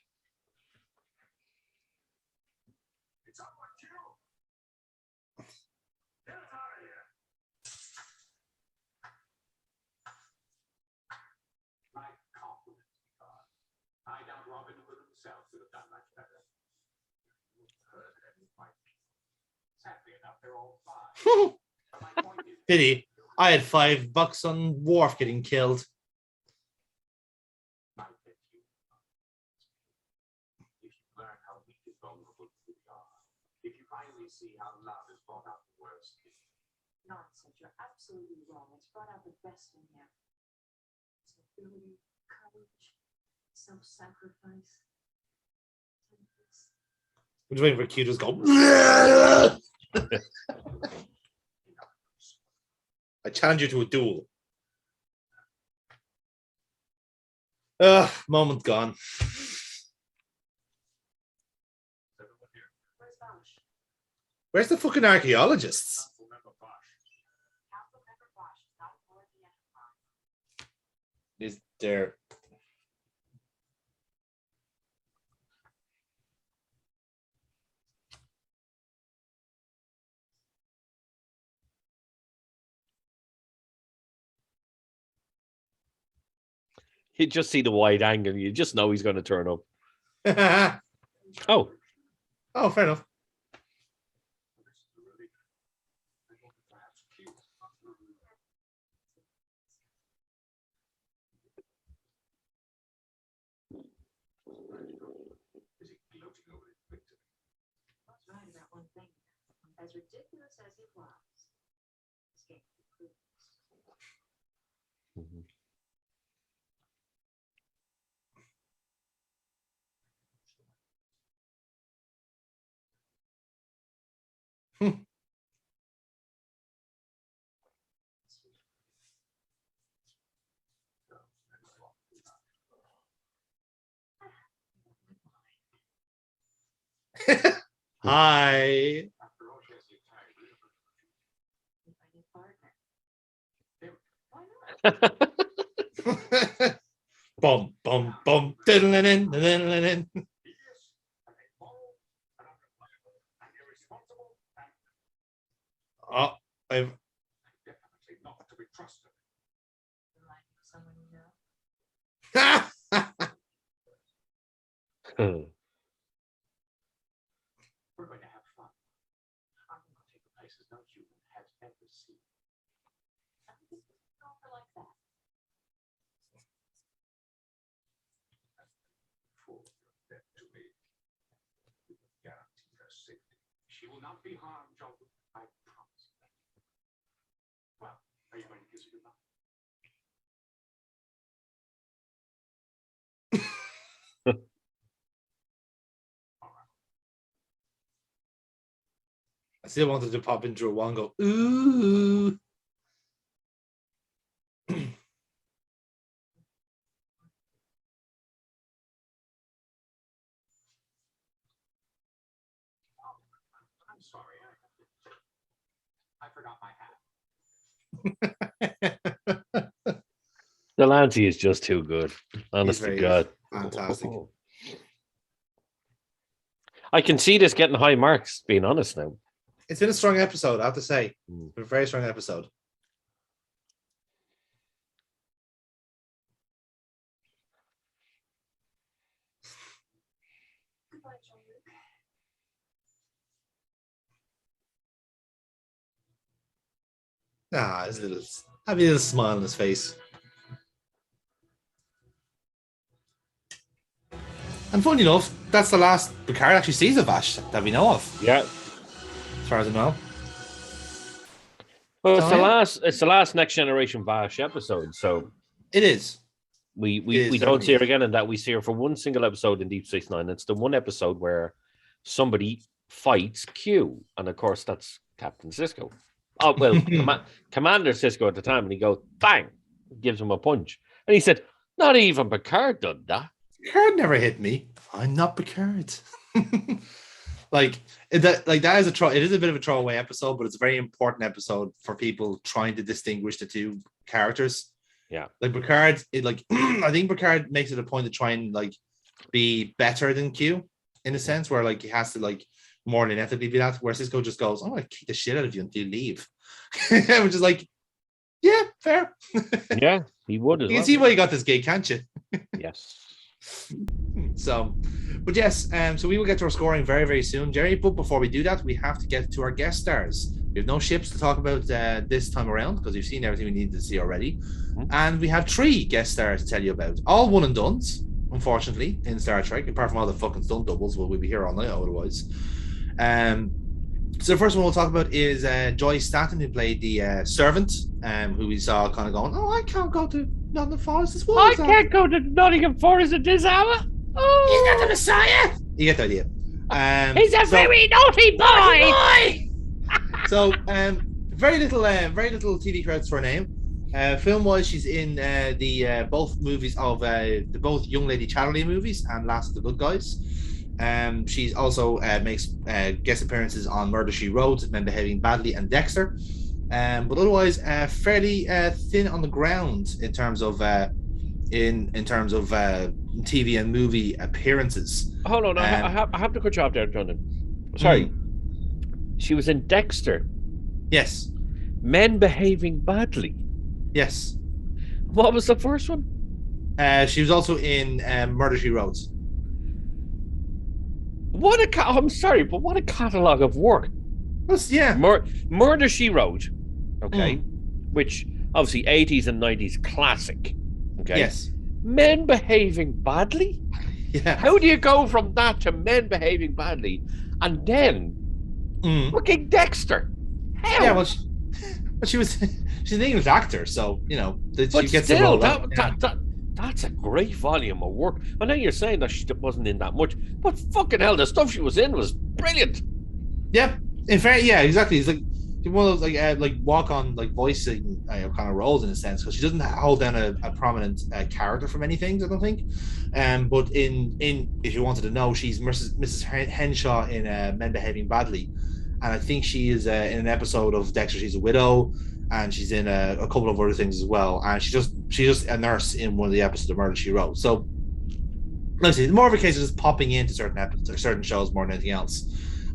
Speaker 4: I doubt Robin Hood himself would have done much better. Sadly enough, they're all fine.
Speaker 1: Pity. I had $5 on Worf getting killed.
Speaker 4: If you learn how weak and vulnerable we are, if you finally see how love has brought out the worst in you.
Speaker 3: Nonsense. You're absolutely wrong. It's brought out the best in him. It's ability, courage, self-sacrifice.
Speaker 1: I'm just waiting for Q to just go. I challenge you to a duel. Moment gone.
Speaker 3: Where's Bosch?
Speaker 1: Where's the fucking archaeologists?
Speaker 3: Council member Bosch is not aboard the Enterprise.
Speaker 1: Is there?
Speaker 2: You just see the wide angle. You just know he's going to turn up. Oh.
Speaker 1: Oh, fair enough.
Speaker 3: That's right about one thing. As ridiculous as it was, this game proves.
Speaker 1: Hi.
Speaker 4: After all, she has the entire universe.
Speaker 3: If I need partner. Why not?
Speaker 1: Bum, bum, bum. Diddle-in-in, diddle-in-in.
Speaker 4: He is an immoral, an unreliable, and irresponsible, and
Speaker 1: Oh, I've.
Speaker 4: definitely not to be trusted.
Speaker 3: Like someone you know.
Speaker 4: We're going to have fun. I'm going to take places no human has ever seen.
Speaker 3: I think it's over like that.
Speaker 4: For your debt to me, we will guarantee her safety. She will not be harmed, John. I promise. Well, are you going to kiss her goodbye?
Speaker 1: I still wanted to pop into a one and go, ooh.
Speaker 4: I'm sorry. I forgot my hat.
Speaker 2: Delancey is just too good. Honest to
Speaker 1: very
Speaker 2: God.
Speaker 1: fantastic.
Speaker 2: I can see this getting high marks, being honest now.
Speaker 1: It's been a strong episode, I have to say.
Speaker 2: Mm.
Speaker 1: A very strong episode.
Speaker 3: Goodbye, Jean-Luc.
Speaker 1: His little happy little smile on his face. And funny enough, that's the last Picard actually sees of Vash that we know of.
Speaker 2: Yeah.
Speaker 1: As far as I know.
Speaker 2: Well, it's the last Next Generation Vash episode, so
Speaker 1: it is.
Speaker 2: We don't see her again, and that we see her for one single episode in Deep Space Nine. It's the one episode where somebody fights Q, and of course that's Captain Sisko. Oh well, Commander Sisko at the time, and he goes bang, gives him a punch, and he said, "Not even Picard done that."
Speaker 1: Picard never hit me. I'm not Picard. That is it is a bit of a throwaway episode, but it's a very important episode for people trying to distinguish the two characters.
Speaker 2: Yeah,
Speaker 1: like Picard, I think Picard makes it a point to try and be better than Q in a sense, where he has to more than ethically be that. Where Sisko just goes, "I'm gonna kick the shit out of you until you leave," which is yeah, fair.
Speaker 2: Yeah, he would.
Speaker 1: You can see why you got this gig, can't you?
Speaker 2: Yes.
Speaker 1: So, but yes, so we will get to our scoring very, very soon, Jerry. But before we do that, we have to get to our guest stars. We have no ships to talk about this time around because we've seen everything we needed to see already. Mm-hmm. And we have 3 guest stars to tell you about. All one and dones, unfortunately, in Star Trek, apart from all the fucking stunt doubles. We'll be here all night otherwise. So the first one we'll talk about is Joy Staton, who played the servant, who we saw kind of going, "Oh, I can't go to Nottingham Forest this morning.
Speaker 2: I can't go to Nottingham Forest at this hour. Oh,
Speaker 1: he's not the Messiah." You get the idea.
Speaker 2: He's a very naughty boy.
Speaker 1: So, very little TV credits for a name. Film-wise, she's in the both movies of the both Young Lady Chatterley movies and Last of the Good Guys. She's also makes guest appearances on Murder She Wrote, Men Behaving Badly, and Dexter. But otherwise, fairly thin on the ground in terms of TV and movie appearances.
Speaker 2: Hold on, I have to cut you off there, Jonathan. Sorry, she was in Dexter.
Speaker 1: Yes.
Speaker 2: Men Behaving Badly.
Speaker 1: Yes.
Speaker 2: What was the first one?
Speaker 1: She was also in Murder She Wrote.
Speaker 2: I'm sorry, but what a catalogue of work.
Speaker 1: Yeah.
Speaker 2: Murder She Wrote. Okay. Which obviously 80s and 90s classic. Okay.
Speaker 1: Yes.
Speaker 2: Men Behaving Badly?
Speaker 1: Yeah.
Speaker 2: How do you go from that to Men Behaving Badly and then fucking Dexter? How?
Speaker 1: Yeah, well, she's an English actor, so
Speaker 2: but
Speaker 1: she gets
Speaker 2: still,
Speaker 1: the
Speaker 2: that's a great volume of work. I know you're saying that she wasn't in that much, but fucking hell, the stuff she was in was brilliant.
Speaker 1: Yeah, in fact, yeah, exactly. It's like one of those like walk on like voicing kind of roles in a sense, because she doesn't hold down a prominent character for many things, I don't think. But in if you wanted to know, she's Mrs. Henshaw in Men Behaving Badly, and I think she is in an episode of Dexter. She's a widow, and she's in a couple of other things as well. And she's just a nurse in one of the episodes of Murder She Wrote. So, let's see, it's more of a case of just popping into certain episodes or certain shows more than anything else.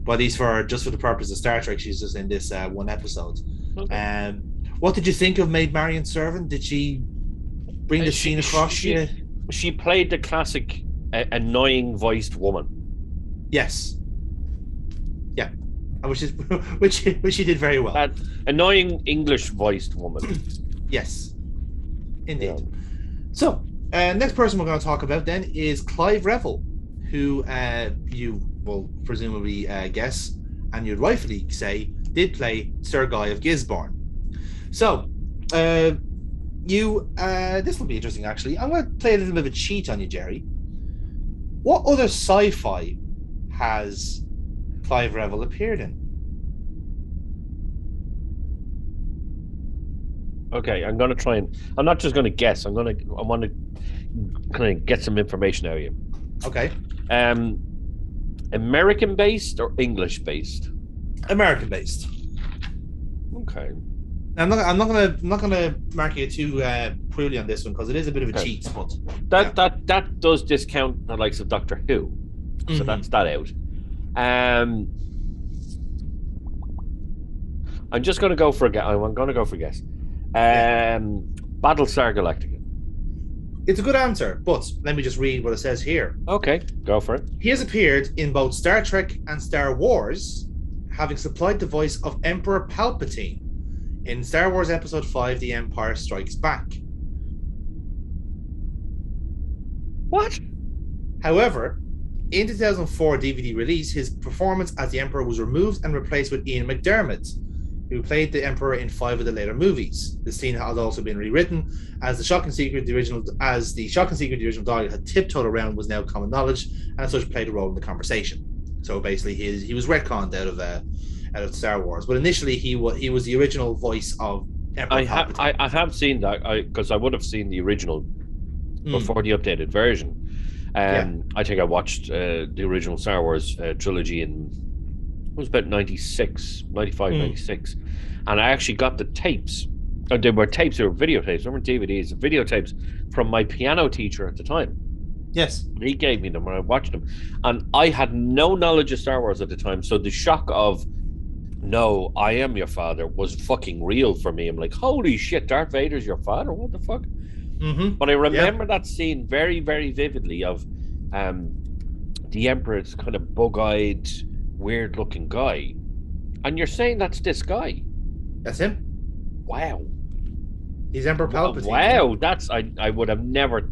Speaker 1: But at least for the purpose of Star Trek, she's just in this one episode. Okay. What did you think of Maid Marian Servant? Did she bring the scene across?
Speaker 2: She played the classic annoying voiced woman.
Speaker 1: Yes. Yeah. Which she did very well.
Speaker 2: That annoying English voiced woman.
Speaker 1: Yes. Indeed. Yeah. So, next person we're going to talk about then is Clive Revel, who you will presumably guess, and you'd rightfully say, did play Sir Guy of Gisborne. So, this will be interesting actually. I'm going to play a little bit of a cheat on you, Jerry. What other sci-fi has Clive Revel appeared in?
Speaker 2: Okay, I'm going to try and... I'm not just going to guess. I want to kind of get some information out of you.
Speaker 1: Okay.
Speaker 2: American-based or English-based?
Speaker 1: American-based.
Speaker 2: Okay.
Speaker 1: I'm not gonna mark you too cruelly on this one because it is a bit of a cheat, but
Speaker 2: that does discount the likes of Doctor Who, so that's that out. I'm just going to go for a guess. I'm going to go for a guess. Battlestar Galactica.
Speaker 1: It's a good answer, but let me just read what it says here.
Speaker 2: Okay, go for it.
Speaker 1: He has appeared in both Star Trek and Star Wars, having supplied the voice of Emperor Palpatine in Star Wars Episode 5, The Empire Strikes Back.
Speaker 2: What?
Speaker 1: However, in 2004 DVD release, his performance as the Emperor was removed and replaced with Ian McDermott, who played the Emperor in 5 of the later movies. The scene has also been rewritten, as the shocking secret the original dialogue had tiptoed around was now common knowledge, and as such played a role in the conversation. So basically, he was retconned out of Star Wars, but initially he was the original voice of Emperor Palpatine.
Speaker 2: I have seen that because I would have seen the original before the updated version. I think I watched the original Star Wars trilogy in... It was about 95, 96. And I actually got the tapes. They were tapes, they were videotapes. They weren't DVDs, videotapes from my piano teacher at the time.
Speaker 1: Yes.
Speaker 2: He gave me them when I watched them. And I had no knowledge of Star Wars at the time. So the shock of, no, I am your father was fucking real for me. I'm like, holy shit, Darth Vader's your father? What the fuck? But I remember that scene very, very vividly of the Emperor's kind of bug-eyed, weird-looking guy, and you're saying that's this guy?
Speaker 1: That's him.
Speaker 2: Wow.
Speaker 1: He's Emperor Palpatine.
Speaker 2: Wow, that's I would have never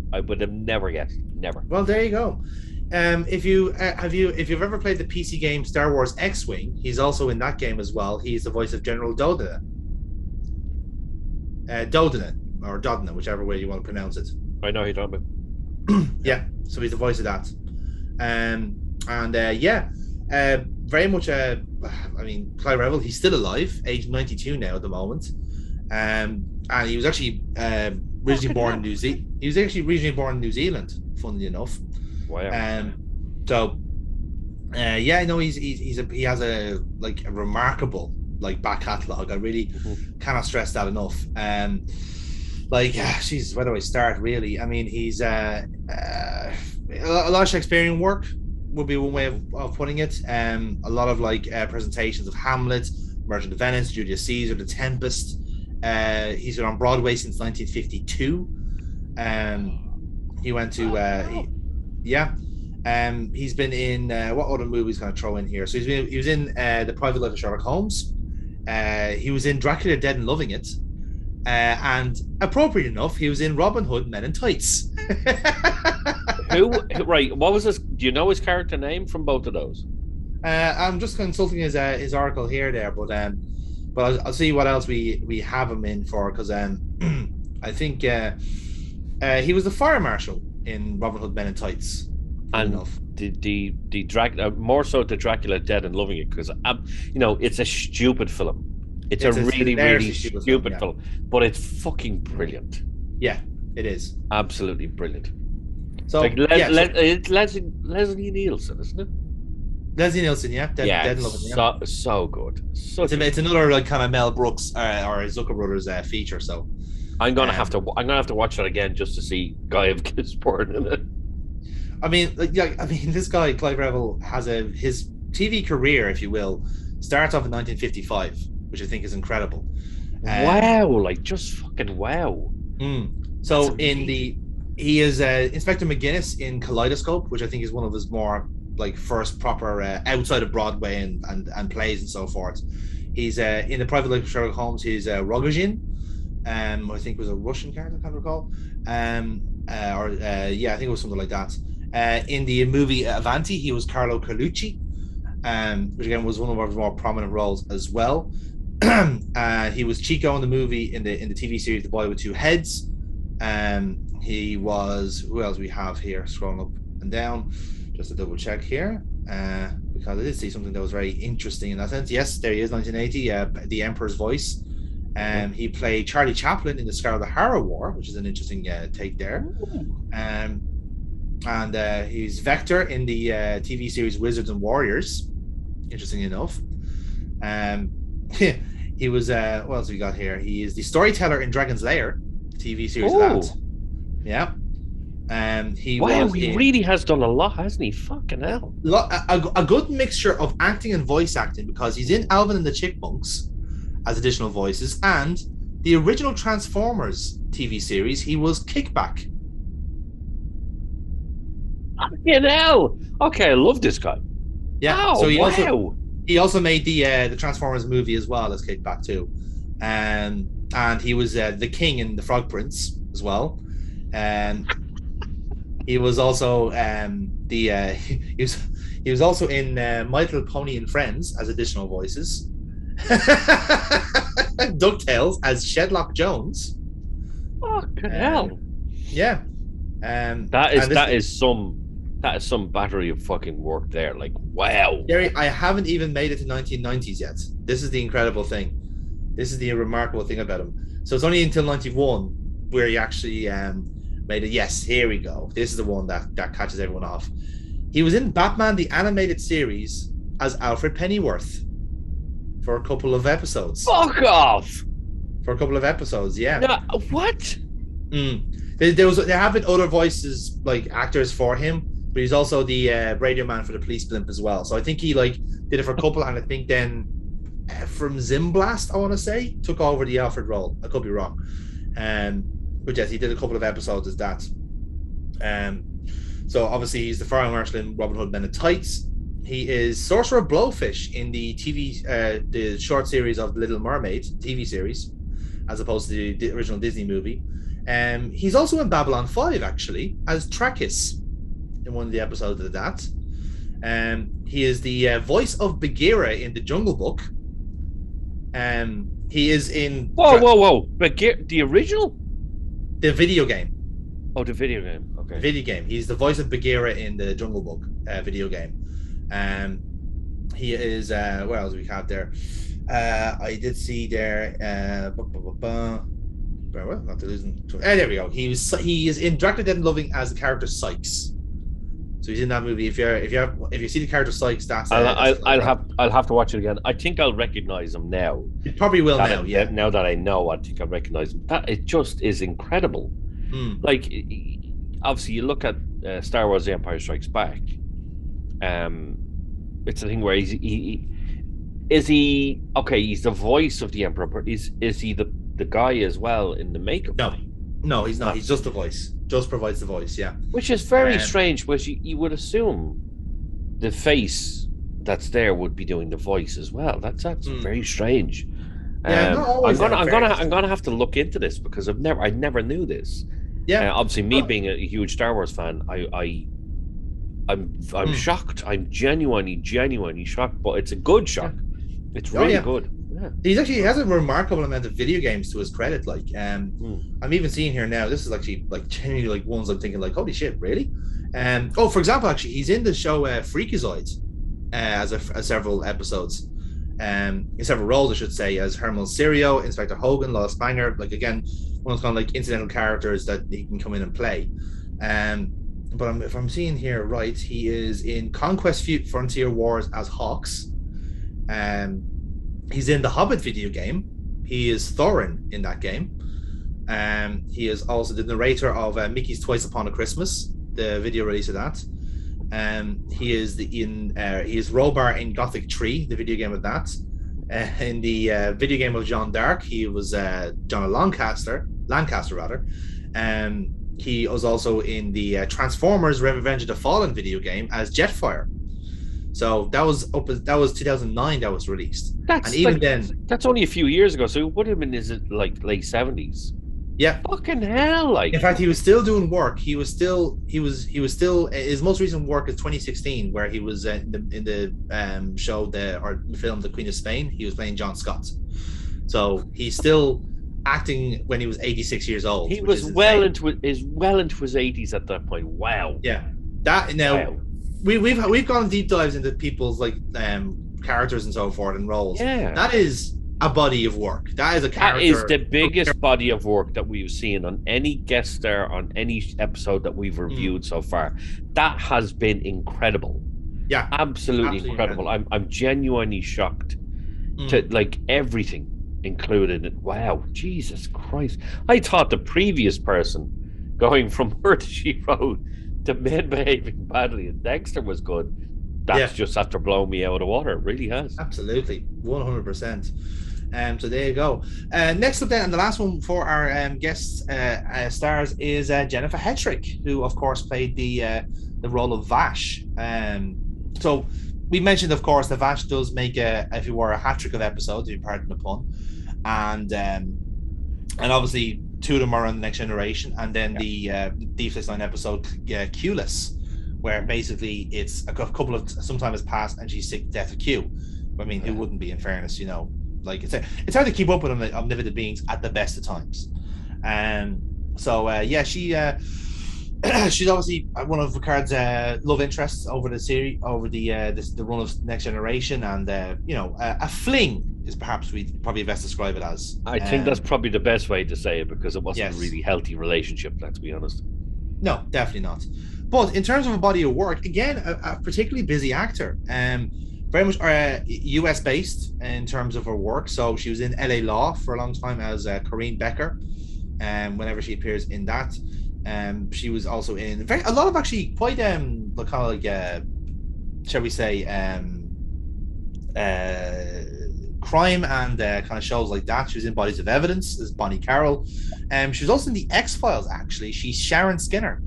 Speaker 2: guessed. Never.
Speaker 1: Well, there you go. If you've ever played the PC game Star Wars X-Wing, he's also in that game as well. He's the voice of General Dodina. Or Dodina, whichever way you want to pronounce it.
Speaker 2: I know who you're talking about.
Speaker 1: Yeah, so he's the voice of that. Very much I mean, Clive Revel, he's still alive, age 92 now at the moment. and he was actually originally born in New Zealand. He was actually originally born in New Zealand, funnily enough.
Speaker 2: Wow.
Speaker 1: So yeah, no, he has a remarkable back catalogue. I really cannot stress that enough. Jeez, where do I start? Really, I mean, he's a lot of Shakespearean work would be one way of putting it. A lot of presentations of Hamlet, Merchant of Venice, Julius Caesar, The Tempest. He's been on Broadway since 1952. He went to he's been in what other movies can I throw in here? So he was in The Private Life of Sherlock Holmes. He was in Dracula Dead and Loving It. And appropriate enough, he was in Robin Hood Men in Tights.
Speaker 2: Right, what was this? Do you know his character name from both of those?
Speaker 1: I'm just consulting his article here there, but I'll see what else we have him in for, because I think he was the fire marshal in Robin Hood Men in Tights.
Speaker 2: And the Dracula, more so the Dracula Dead and Loving It, because it's a stupid film. It's a really, really stupid film, but it's fucking brilliant.
Speaker 1: Yeah, it is.
Speaker 2: Absolutely brilliant.
Speaker 1: So,
Speaker 2: it's Leslie Nielsen, isn't it?
Speaker 1: Leslie Nielsen, yeah. Dead and Loving It,
Speaker 2: so good.
Speaker 1: It's another kind of Mel Brooks or Zucker Brothers feature. So
Speaker 2: I'm gonna have to watch that again just to see Guy of Gisborne in it.
Speaker 1: I mean, this guy Clive Revel has his TV career, if you will, starts off in 1955. Which I think is incredible.
Speaker 2: Wow, just fucking wow.
Speaker 1: So he is Inspector McGinnis in Kaleidoscope, which I think is one of his more first proper outside of Broadway and plays and so forth. He's in The Private Life of Sherlock Holmes. He's Rogojin, I think was a Russian character, I can't recall. I think it was something like that. In the movie Avanti, he was Carlo Carlucci, which again was one of our more prominent roles as well. He was Chico in the movie in the TV series The Boy with Two Heads. He was, who else we have here, scrolling up and down just to double check here, because I did see something that was very interesting in that sense. Yes, there he is, 1980, The Emperor's Voice. He played Charlie Chaplin in The Scar of the Harrow War, which is an interesting take there. And he's Vector in the TV series Wizards and Warriors, interesting enough. He was what else we got here? He is the storyteller in Dragon's Lair, TV series. Yeah. He
Speaker 2: really has done a lot, hasn't he? Fucking hell.
Speaker 1: A good mixture of acting and voice acting, because he's in Alvin and the Chipmunks as additional voices, and the original Transformers TV series, he was Kickback.
Speaker 2: Fucking hell. Okay, I love this guy.
Speaker 1: Yeah. So he also made the Transformers movie as well as Kickback too, and he was the King in The Frog Prince as well, and he was also he was also in My Little Pony and Friends as additional voices, DuckTales as Shedlock Jones.
Speaker 2: Fucking hell!
Speaker 1: Yeah,
Speaker 2: that is some battery of fucking work there. Wow.
Speaker 1: Gary, I haven't even made it to 1990s yet. This is the incredible thing. This is the remarkable thing about him. So it's only until 91 where he actually made it. Yes, here we go. This is the one that catches everyone off. He was in Batman the Animated Series as Alfred Pennyworth for a couple of episodes.
Speaker 2: Fuck off!
Speaker 1: For a couple of episodes, yeah.
Speaker 2: No, what?
Speaker 1: There have been other voices, actors for him, but he's also the radio man for the Police Blimp as well. So I think he did it for a couple, and I think then from Zimblast, I want to say, took over the Alfred role. I could be wrong. But yes, he did a couple of episodes as that. So obviously he's the fire marshal in Robin Hood Men in Tights. He is Sorcerer Blowfish in the the short series of The Little Mermaid TV series, as opposed to the original Disney movie. He's also in Babylon 5, actually, as Trachis in one of the episodes of that. He is the voice of Bagheera in The Jungle Book. He is in...
Speaker 2: Whoa. The original?
Speaker 1: The video game.
Speaker 2: Oh, the video game. Okay.
Speaker 1: Video game. He's the voice of Bagheera in The Jungle Book video game. He is... what else do we have there? I did see there... very well. Not to losing. There we go. He is in Dracula Dead and Loving as the character Sykes. So he's in that movie. If you see the character Sykes,
Speaker 2: I'll have to watch it again. I think I'll recognize him now.
Speaker 1: You probably will now.
Speaker 2: Now that I know, I think I recognize him. That it just is incredible. Like, obviously, you look at Star Wars: The Empire Strikes Back. It's a thing where he's the voice of the Emperor, but is he the guy as well in the makeup?
Speaker 1: No, he's not. He's just the voice. Just provides the voice, yeah.
Speaker 2: Which is very strange, because you would assume the face that's there would be doing the voice as well. That's very strange. I'm gonna have to look into this, because I never knew this. Yeah. Obviously, me being a huge Star Wars fan, I'm shocked. I'm genuinely shocked, but it's a good shock. It's really good. Yeah.
Speaker 1: He has a remarkable amount of video games to his credit. Like, I'm even seeing here now. This is actually like genuinely like ones I'm thinking like, holy shit, really? For example, actually, he's in the show Freakazoid as several episodes, in several roles, I should say, as Hermal Sirio, Inspector Hogan, Lost Banger. Like, again, one of those kind of like incidental characters that he can come in and play. But if I'm seeing here right, he is in Conquest Frontier Wars as Hawks. He's in the Hobbit video game. He is Thorin in that game. He is also the narrator of Mickey's Twice Upon a Christmas, the video release of that. He is he is Robar in Gothic 3, the video game of that. In the video game of John Dark, he was John Lancaster rather. He was also in the Transformers: Revenge of the Fallen video game as Jetfire. So that was 2009 that was released.
Speaker 2: That's only a few years ago. So it would have been, is it like late 70s?
Speaker 1: Yeah.
Speaker 2: Fucking hell! Like,
Speaker 1: in fact, he was still doing work. He was still his most recent work is 2016, where he was in the show film The Queen of Spain. He was playing John Scott. So he's still acting when he was 86 years old.
Speaker 2: He was well into his 80s at that point. Wow.
Speaker 1: Yeah. That now. Wow. We've gone deep dives into people's like characters and so forth and roles.
Speaker 2: Yeah,
Speaker 1: that is a body of work. That is a character.
Speaker 2: That is the biggest body of work that we've seen on any guest star on any episode that we've reviewed so far. That has been incredible.
Speaker 1: Yeah,
Speaker 2: absolutely incredible. I'm genuinely shocked to like everything included. Wow, Jesus Christ! I thought the previous person going from Murder She Wrote to Men Behaving Badly and Dexter was good. That's just after blowing me out of the water. It really has.
Speaker 1: Absolutely, 100%. So there you go. Next up then, and the last one for our guest stars is Jennifer Hetrick, who of course played the role of Vash. So we mentioned, of course, that Vash does make a hat trick of episodes, if you pardon the pun, and obviously two of them are on the Next Generation, and then the Deep Space Nine episode Q-less, where basically it's a couple of some time has passed and she's sick to death of Q. I mean, who wouldn't be, in fairness, you know? Like, it's hard to keep up with omnipotent beings at the best of times. She's obviously one of Picard's love interests over the series, over the run of Next Generation, and a fling is perhaps we'd probably best describe it as.
Speaker 2: I think that's probably the best way to say it, because it wasn't a really healthy relationship, let's be honest.
Speaker 1: No, definitely not. But in terms of a body of work, again, a particularly busy actor. Very much US based in terms of her work. So she was in LA Law for a long time as Corinne Becker, whenever she appears in that. She was also in a lot of actually quite kind of like shall we say crime and kind of shows like that. She was in Bodies of Evidence as Bonnie Carroll. She was also in the X-Files, actually. She's Sharon Skinner,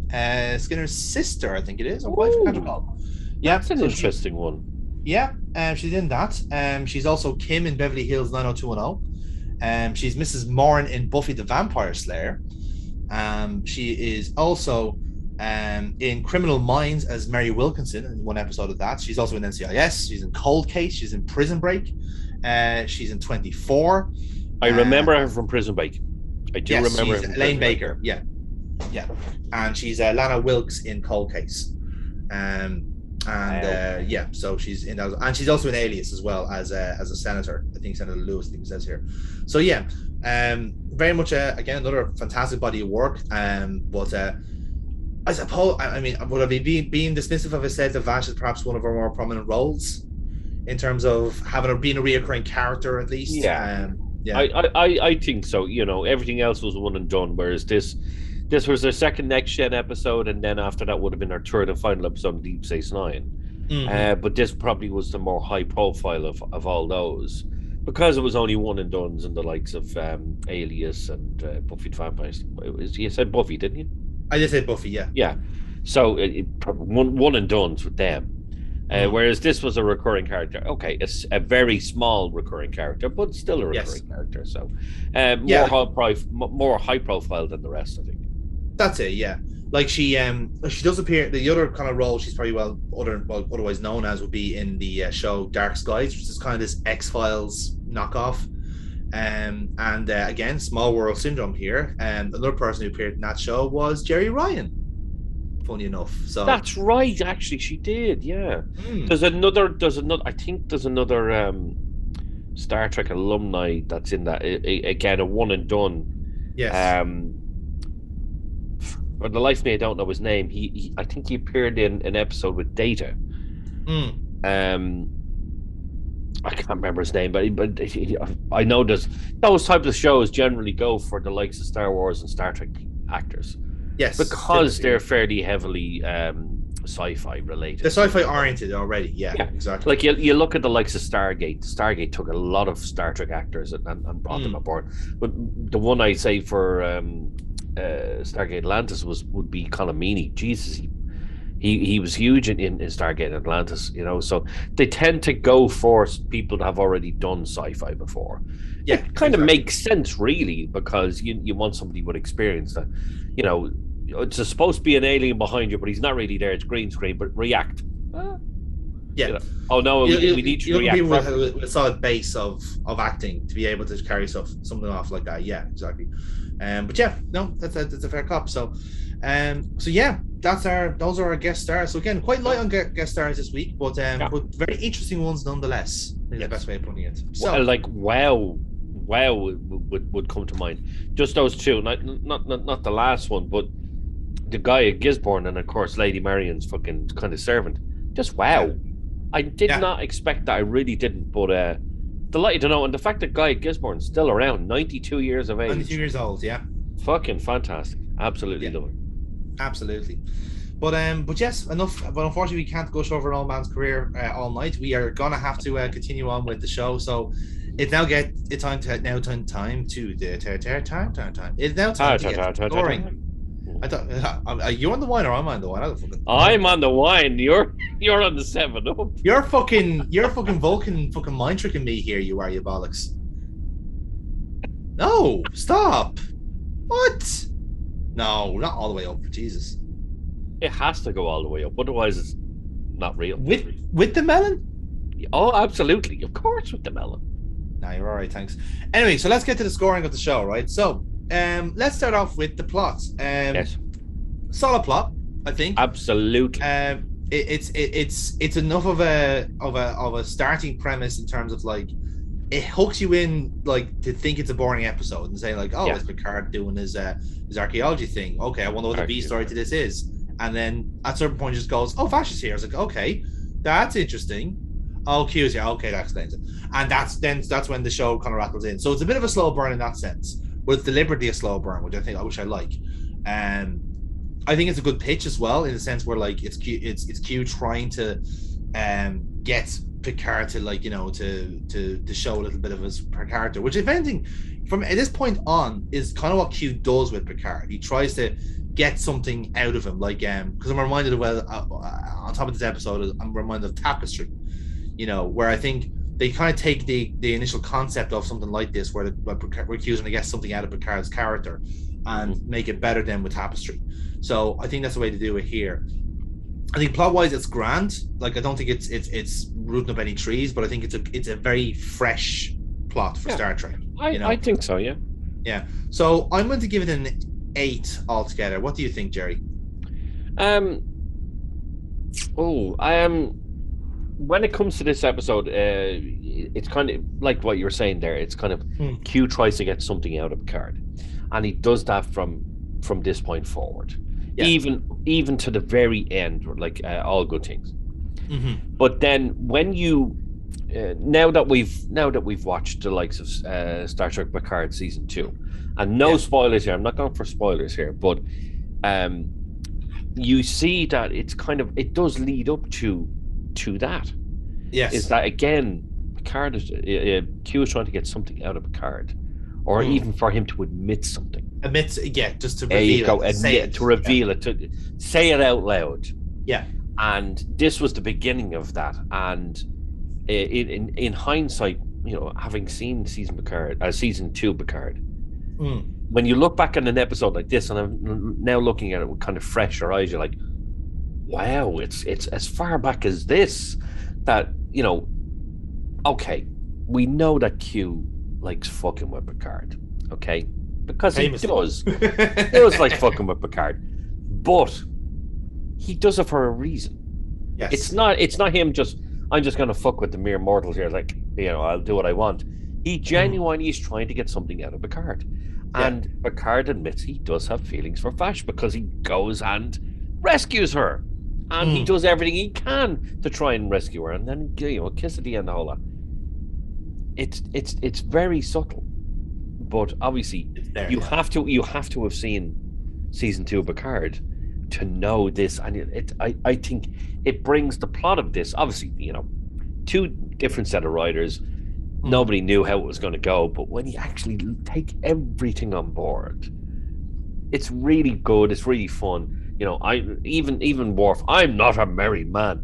Speaker 1: Skinner's sister, I think it is, or wife, I can't recall.
Speaker 2: Yeah, that's an interesting one.
Speaker 1: Yeah, she's in that. She's also Kim in Beverly Hills 90210. She's Mrs. Morin in Buffy the Vampire Slayer. She is also in Criminal Minds as Mary Wilkinson in one episode of that. She's also in NCIS. She's in Cold Case. She's in Prison Break. She's in 24.
Speaker 2: I remember her from Prison Break. I do remember her from
Speaker 1: Elaine Baker. Yeah. And she's Lana Wilkes in Cold Case. And so she's in that, and she's also in Alias as well as a senator. I think Senator Lewis, I think it says here. So yeah, very much again another fantastic body of work. But I suppose I mean, would I be being dismissive if I said that Vash is perhaps one of her more prominent roles in terms of having her being a reoccurring character at least?
Speaker 2: Yeah. I think so. Everything else was one and done, whereas this was their second Next Gen episode, and then after that would have been our third and final episode of Deep Space Nine. But this probably was the more high profile of all those, because it was only one and dones and the likes of Alias and Buffy the Vampire. You said Buffy, didn't you?
Speaker 1: I just said Buffy, yeah.
Speaker 2: Yeah. So one and dones with them. Whereas this was a recurring character. Okay, it's a very small recurring character, but still a recurring character. So more high profile than the rest, I think.
Speaker 1: That's it, yeah. Like she does appear. The other kind of role she's probably otherwise known as would be in the show Dark Skies, which is kind of this X-Files knockoff. And again, small world syndrome here. Another person who appeared in that show was Jerry Ryan. Funny enough, so
Speaker 2: that's right. Actually, she did. Yeah. There's another. I think there's another Star Trek alumni that's in that. Again, a one and done.
Speaker 1: Yes.
Speaker 2: For the life of me, I don't know his name. I think he appeared in an episode with Data. I can't remember his name, but I know those types of shows generally go for the likes of Star Wars and Star Trek actors.
Speaker 1: Yes,
Speaker 2: because they're fairly heavily sci-fi related.
Speaker 1: They're sci-fi oriented already. Yeah, exactly.
Speaker 2: Like you look at the likes of Stargate. Stargate took a lot of Star Trek actors and brought them aboard. But the one I say for Stargate Atlantis would be Colin Meaney. Jesus, he was huge in Stargate Atlantis. So they tend to go for people that have already done sci-fi before. Yeah, it kind of makes sense, really, because you want somebody with experience that, it's supposed to be an alien behind you, but he's not really there. It's green screen, but react.
Speaker 1: Yeah.
Speaker 2: Oh no, we need to react.
Speaker 1: People with a solid base of acting to be able to carry something off like that. Yeah, exactly. But yeah, no, that's a fair cop. So yeah, those are our guest stars. So again, quite light on guest stars this week, but very interesting ones nonetheless. I think the best way of putting it. So
Speaker 2: wow would come to mind. Just those two, not the last one, but the guy at Gisborne and of course Lady Marion's fucking kind of servant. Just wow. Yeah. I did not expect that. I really didn't, but delighted to know. And the fact that Guy Gisborne's still around, 92 years of age.
Speaker 1: 92 years old, yeah.
Speaker 2: Fucking fantastic. Absolutely love it.
Speaker 1: Absolutely. But yes, enough. But unfortunately, we can't go over an old man's career all night. We are gonna have to continue on with the show. So it's now time to get scoring. I thought, are you on the wine or am I on the wine?
Speaker 2: I'm on the wine. You're on the 7-Up.
Speaker 1: You're fucking Vulcan fucking mind tricking me here. You bollocks. No, stop. What? No, not all the way up. Jesus.
Speaker 2: It has to go all the way up. Otherwise, it's not real.
Speaker 1: With the melon?
Speaker 2: Oh, absolutely. Of course, with the melon.
Speaker 1: Nah, you're all right. Thanks. Anyway, so let's get to the scoring of the show, right? So, let's start off with the plot.
Speaker 2: Yes.
Speaker 1: Solid plot, I think.
Speaker 2: Absolutely.
Speaker 1: It's enough of a starting premise in terms of like it hooks you in like to think it's a boring episode and say like, it's Picard doing his archaeology thing. Okay, I wonder what the B story to this is. And then at a certain point, it just goes, Vash is here. I was like, okay, that's interesting. Oh, Q's here. Okay, that explains it. And that's when the show kind of rattles in. So it's a bit of a slow burn in that sense, but it's deliberately a slow burn, which I wish I like. I think it's a good pitch as well, in the sense where like it's Q trying to get Picard to like to show a little bit of his character, which if anything from at this point on is kind of what Q does with Picard. He tries to get something out of him, like because I'm reminded of on top of this episode, I'm reminded of Tapestry, where I think they kind of take the initial concept of something like this, where Q's going to get something out of Picard's character and make it better than with Tapestry. So I think that's the way to do it here. I think plot-wise, it's grand. Like I don't think it's rooting up any trees, but I think it's a very fresh plot for Star Trek.
Speaker 2: I think so. Yeah.
Speaker 1: Yeah. So I'm going to give it an 8 altogether. What do you think, Jerry?
Speaker 2: Oh, when it comes to this episode, it's kind of like what you were saying there. It's kind of Q tries to get something out of Picard, and he does that from this point forward, even to the very end, like all good things. But then when you now that we've watched the likes of Star Trek Picard season 2, and no spoilers here. I'm not going for spoilers here, but you see that it does lead up to that.
Speaker 1: Yes,
Speaker 2: is that again? Picard is Q is trying to get something out of Picard, or even for him to admit something.
Speaker 1: Just to reveal it.
Speaker 2: To reveal it, to say it out loud.
Speaker 1: Yeah.
Speaker 2: And this was the beginning of that. And in hindsight, having seen season 2 Picard, when you look back on an episode like this, and I'm now looking at it with kind of fresher eyes, you're like, wow, it's as far back as this that, okay, we know that Q likes fucking with Picard, okay? Because
Speaker 1: Famously.
Speaker 2: He does like fucking with Picard. But he does it for a reason.
Speaker 1: Yes.
Speaker 2: It's not him I'm just gonna fuck with the mere mortals here, like, I'll do what I want. He genuinely is trying to get something out of Picard. And Picard admits he does have feelings for Vash because he goes and rescues her. And he does everything he can to try and rescue her. And then, kiss at the end, the whole lot. It's very subtle. But obviously, you have to have seen season 2 of Picard to know this. And I think it brings the plot of this, obviously, 2 different set of writers. Nobody knew how it was going to go, but when you actually take everything on board, it's really good. It's really fun. Even Worf. I'm not a merry man.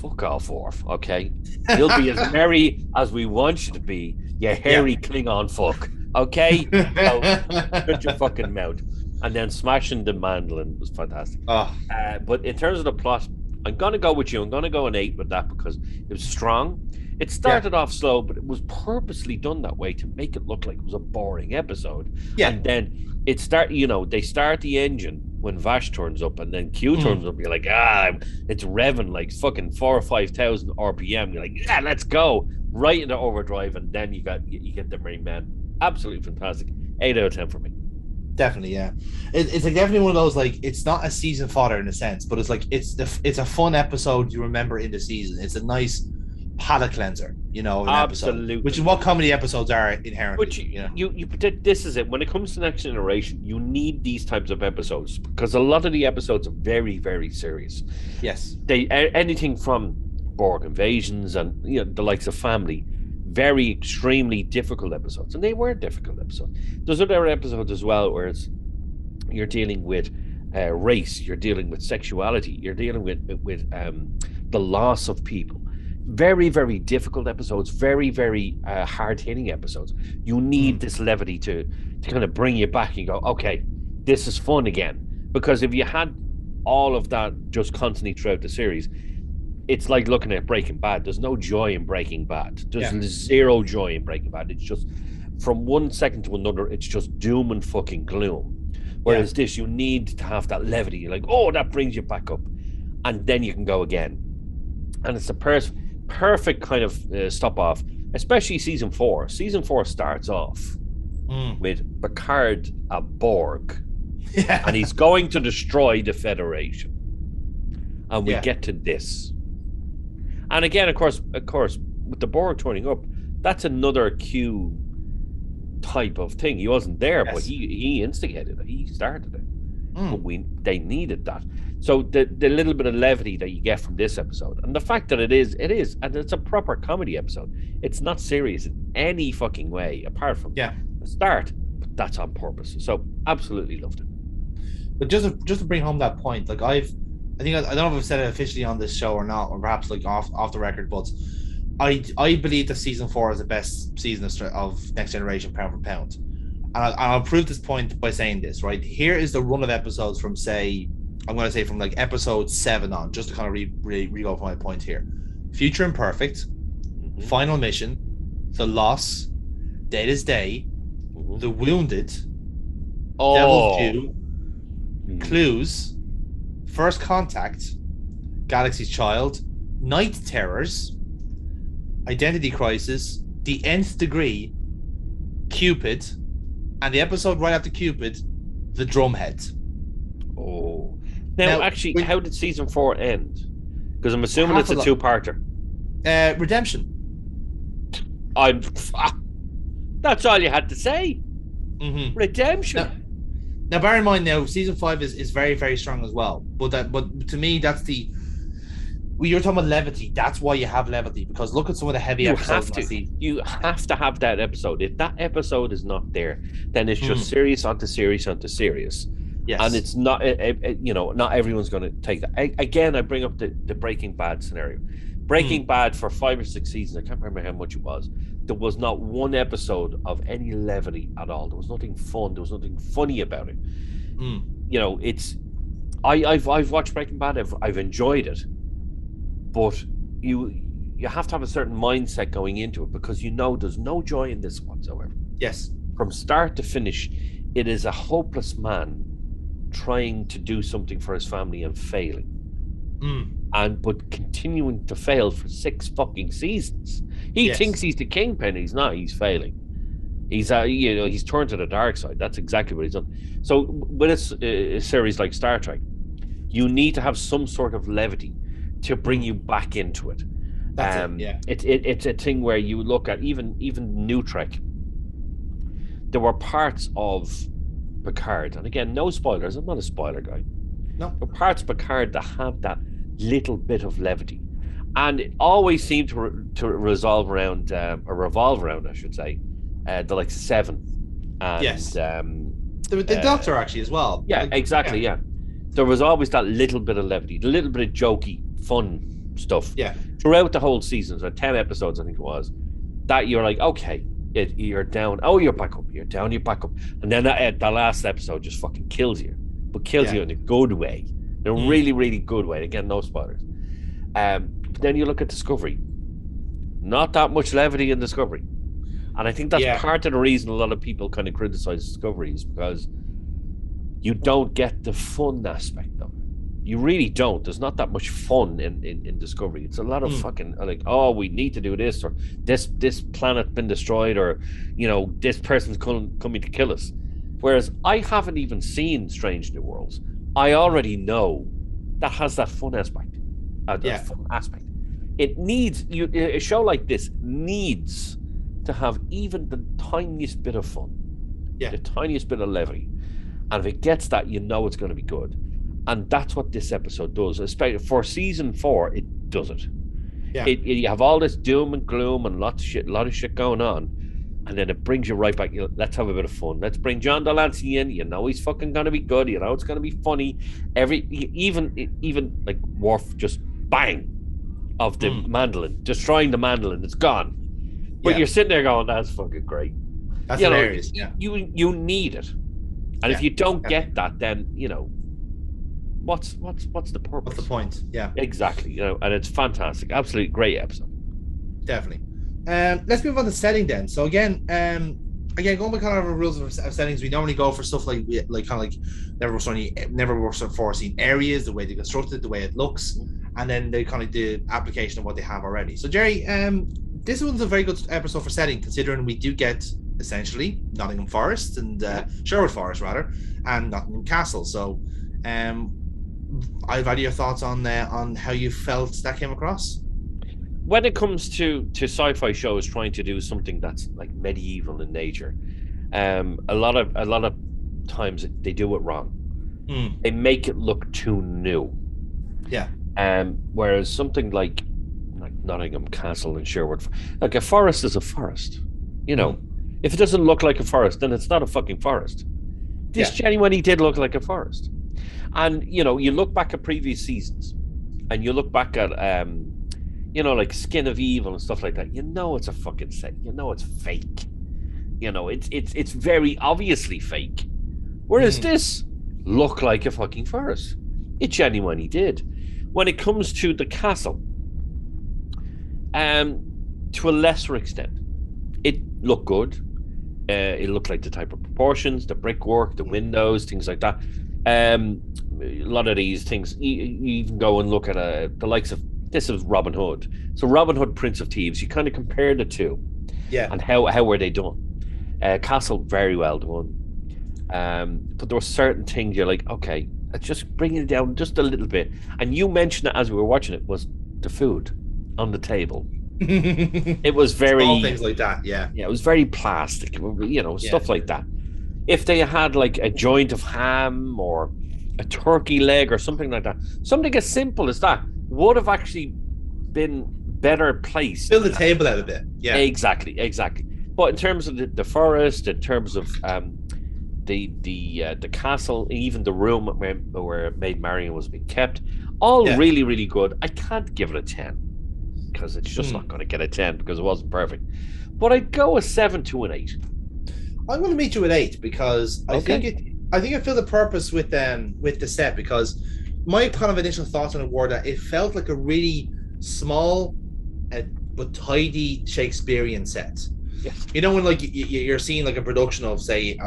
Speaker 2: Fuck off, Worf. Okay, you'll be as merry as we want you to be. You hairy Klingon fuck. Okay, shut your fucking mouth. And then smashing the mandolin was fantastic. But in terms of the plot, I'm gonna go with you. I'm gonna go an 8 with that because it was strong. It started off slow, but it was purposely done that way to make it look like it was a boring episode. Yeah. And then they start the engine when Vash turns up, and then Q turns up. You're like, it's revving like fucking 4,000 or 5,000 RPM. You're like, yeah, let's go right into overdrive, and then you get the Marine Man. Absolutely fantastic. 8 out of 10 for me.
Speaker 1: Definitely, yeah. It's like definitely one of those, like, it's not a season fodder in a sense, but it's like it's a fun episode you remember in the season. It's a nice palate cleanser, an
Speaker 2: absolutely
Speaker 1: episode, which is what comedy episodes are inherently.
Speaker 2: But you this is it. When it comes to Next Generation, you need these types of episodes because a lot of the episodes are very, very serious.
Speaker 1: Yes,
Speaker 2: anything from Borg invasions and the likes of Family, very extremely difficult episodes, and they were difficult episodes. There's other episodes as well where you're dealing with race, you're dealing with sexuality, you're dealing with the loss of people. Very, very difficult episodes, very, very hard-hitting episodes. You need this levity to kind of bring you back and go, okay, this is fun again. Because if you had all of that just constantly throughout the series, it's like looking at Breaking Bad. There's no joy in Breaking Bad. There's zero joy in Breaking Bad. It's just from one second to another, it's just doom and fucking gloom. Whereas this, you need to have that levity. You're like, oh, that brings you back up. And then you can go again. And it's the perfect kind of stop off, especially season 4. Season 4 starts off with Picard a Borg, and he's going to destroy the Federation, and we get to this. And again, of course, with the Borg turning up, that's another Q type of thing. He wasn't there, but he instigated it. He started it. But they needed that. So the little bit of levity that you get from this episode, and the fact that it is, and it's a proper comedy episode. It's not serious in any fucking way, apart from the start. But that's on purpose. So absolutely loved it.
Speaker 1: But just to bring home that point, like I don't know if I've said it officially on this show or not, or perhaps like off the record, but I believe that season 4 is the best season of Next Generation pound for pound. And I'll prove this point by saying this, right? Here is the run of episodes from, say, I'm going to say from like episode 7 on, just to kind of re-go for my point here. Future Imperfect, Final Mission, The Loss, Data's Day, The Wounded, Devil's Due, Clues, First Contact, Galaxy's Child, Night Terrors, Identity Crisis, The Nth Degree, Q-pid, and the episode right after Q-pid, The Drumhead.
Speaker 2: Oh. Now actually, how did season 4 end? Because I'm assuming it's a two-parter.
Speaker 1: Redemption.
Speaker 2: That's all you had to say.
Speaker 1: Mm-hmm.
Speaker 2: Redemption.
Speaker 1: Now, bear in mind, now season 5 is very, very strong as well. But to me, that's the. Well, you're talking about levity. That's why you have levity, because look at some of the heavy episodes.
Speaker 2: You have to have that episode. If that episode is not there, then it's just serious onto serious onto serious.
Speaker 1: Yes.
Speaker 2: And it's not, not everyone's going to take that. Again, I bring up the Breaking Bad scenario. Breaking Bad for 5 or 6 seasons, I can't remember how much it was. There was not one episode of any levity at all. There was nothing fun. There was nothing funny about it. I've watched Breaking Bad. I've enjoyed it, but you have to have a certain mindset going into it, because there's no joy in this whatsoever.
Speaker 1: Yes.
Speaker 2: From start to finish, it is a hopeless man trying to do something for his family and failing. But continuing to fail for 6 fucking seasons. He thinks he's the kingpin. He's not. He's failing. He's he's turned to the dark side. That's exactly what he's done. So with a series like Star Trek, you need to have some sort of levity to bring you back into it. It's a thing where you look at even New Trek. There were parts of Picard, and again, no spoilers. I'm not a spoiler guy.
Speaker 1: No,
Speaker 2: there were parts of Picard that have that little bit of levity, and it always seemed to revolve around, I should say, the likes of Seven, and
Speaker 1: the Doctor actually as well.
Speaker 2: Yeah, exactly. Yeah, there was always that little bit of levity, the little bit of jokey, fun stuff. Yeah, throughout the whole season, so 10 episodes, I think it was. That you're like, okay, you're down. Oh, you're back up. You're down. You're back up. And then the last episode just fucking kills you, but kills you in a good way. In a really, really good way. Again, no spoilers. But then you look at Discovery. Not that much levity in Discovery. And I think that's part of the reason a lot of people kind of criticize Discovery, is because you don't get the fun aspect of it. You really don't. There's not that much fun in Discovery. It's a lot of fucking like, oh, we need to do this, or this planet's been destroyed, or this person's coming to kill us. Whereas I haven't even seen Strange New Worlds. I already know that has that fun aspect. Fun aspect. It needs a show like this needs to have even the tiniest bit of fun, the tiniest bit of levity, and if it gets that, it's going to be good. And that's what this episode does. Especially for season 4, it does it. Yeah. You have all this doom and gloom and lot of shit going on, and then it brings you right back. Let's have a bit of fun. Let's bring John Delancey in. He's fucking gonna be good. It's gonna be funny. Even like Worf just bang of the mandolin, destroying the mandolin. It's gone. But you're sitting there going, "That's fucking great."
Speaker 1: That's hilarious.
Speaker 2: You need it, and if you don't get that, then what's the purpose?
Speaker 1: What's the point? Yeah,
Speaker 2: exactly. And it's fantastic. Absolutely great episode.
Speaker 1: Definitely. Let's move on to setting then. So again, going by kind of our rules of settings, we normally go for stuff like never works on foreseen areas, the way they constructed, the way it looks, and then they kind of the application of what they have already. So Jerry, this one's a very good episode for setting, considering we do get essentially Nottingham Forest and Sherwood Forest rather, and Nottingham Castle. So, I've had your thoughts on how you felt that came across.
Speaker 2: When it comes to sci-fi shows trying to do something that's like medieval in nature, a lot of times they do it wrong. They make it look too new. Yeah. Whereas something like Nottingham Castle and Sherwood, like a forest is a forest. If it doesn't look like a forest, then it's not a fucking forest. This genuinely did look like a forest. And you look back at previous seasons, and you look back at like Skin of Evil and stuff like that. It's a fucking set. It's fake. It's very obviously fake. Whereas this looked like a fucking forest. It genuinely did. When it comes to the castle, to a lesser extent, it looked good. It looked like the type of proportions, the brickwork, the windows, things like that. a lot of these things, you even go and look at the likes of, this is Robin Hood. So Robin Hood, Prince of Thieves, you kind of compare the two.
Speaker 1: Yeah.
Speaker 2: And how were they done? Castle, very well done. But there were certain things you're like, okay, let's just bring it down just a little bit. And you mentioned it as we were watching it, was the food on the table. It was very...
Speaker 1: All things like that, yeah.
Speaker 2: Yeah, it was very plastic, stuff like that. If they had like a joint of ham or a turkey leg or something like that, something as simple as that would have actually been better placed.
Speaker 1: Fill the table out a bit. Yeah,
Speaker 2: exactly. But in terms of the forest, in terms of the castle, even the room where Maid Marian was being kept, all really, really good. I can't give it a 10 because it's just not going to get a 10 because it wasn't perfect. But I'd go a 7 to an 8.
Speaker 1: I'm going to meet you at 8 because I think it filled the purpose with the set, because my kind of initial thoughts on it were that it felt like a really small but tidy Shakespearean set.
Speaker 2: Yes.
Speaker 1: You know, when like you're seeing like a production of say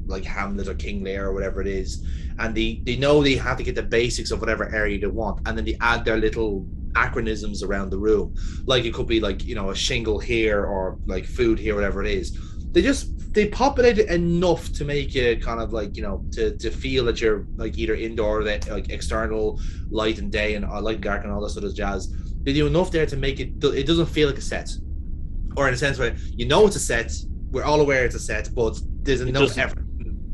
Speaker 1: like Hamlet or King Lear or whatever it is, and they know they have to get the basics of whatever area they want, and then they add their little acronyms around the room. Like it could be like, you know, a shingle here or like food here, whatever it is. They populate it enough to make you kind of like, you know, to feel that you're like either indoor, like external light and day and light and dark and all that sort of jazz. They do enough there to make it doesn't feel like a set, or in a sense where you know it's a set. We're all aware it's a set, but there's enough effort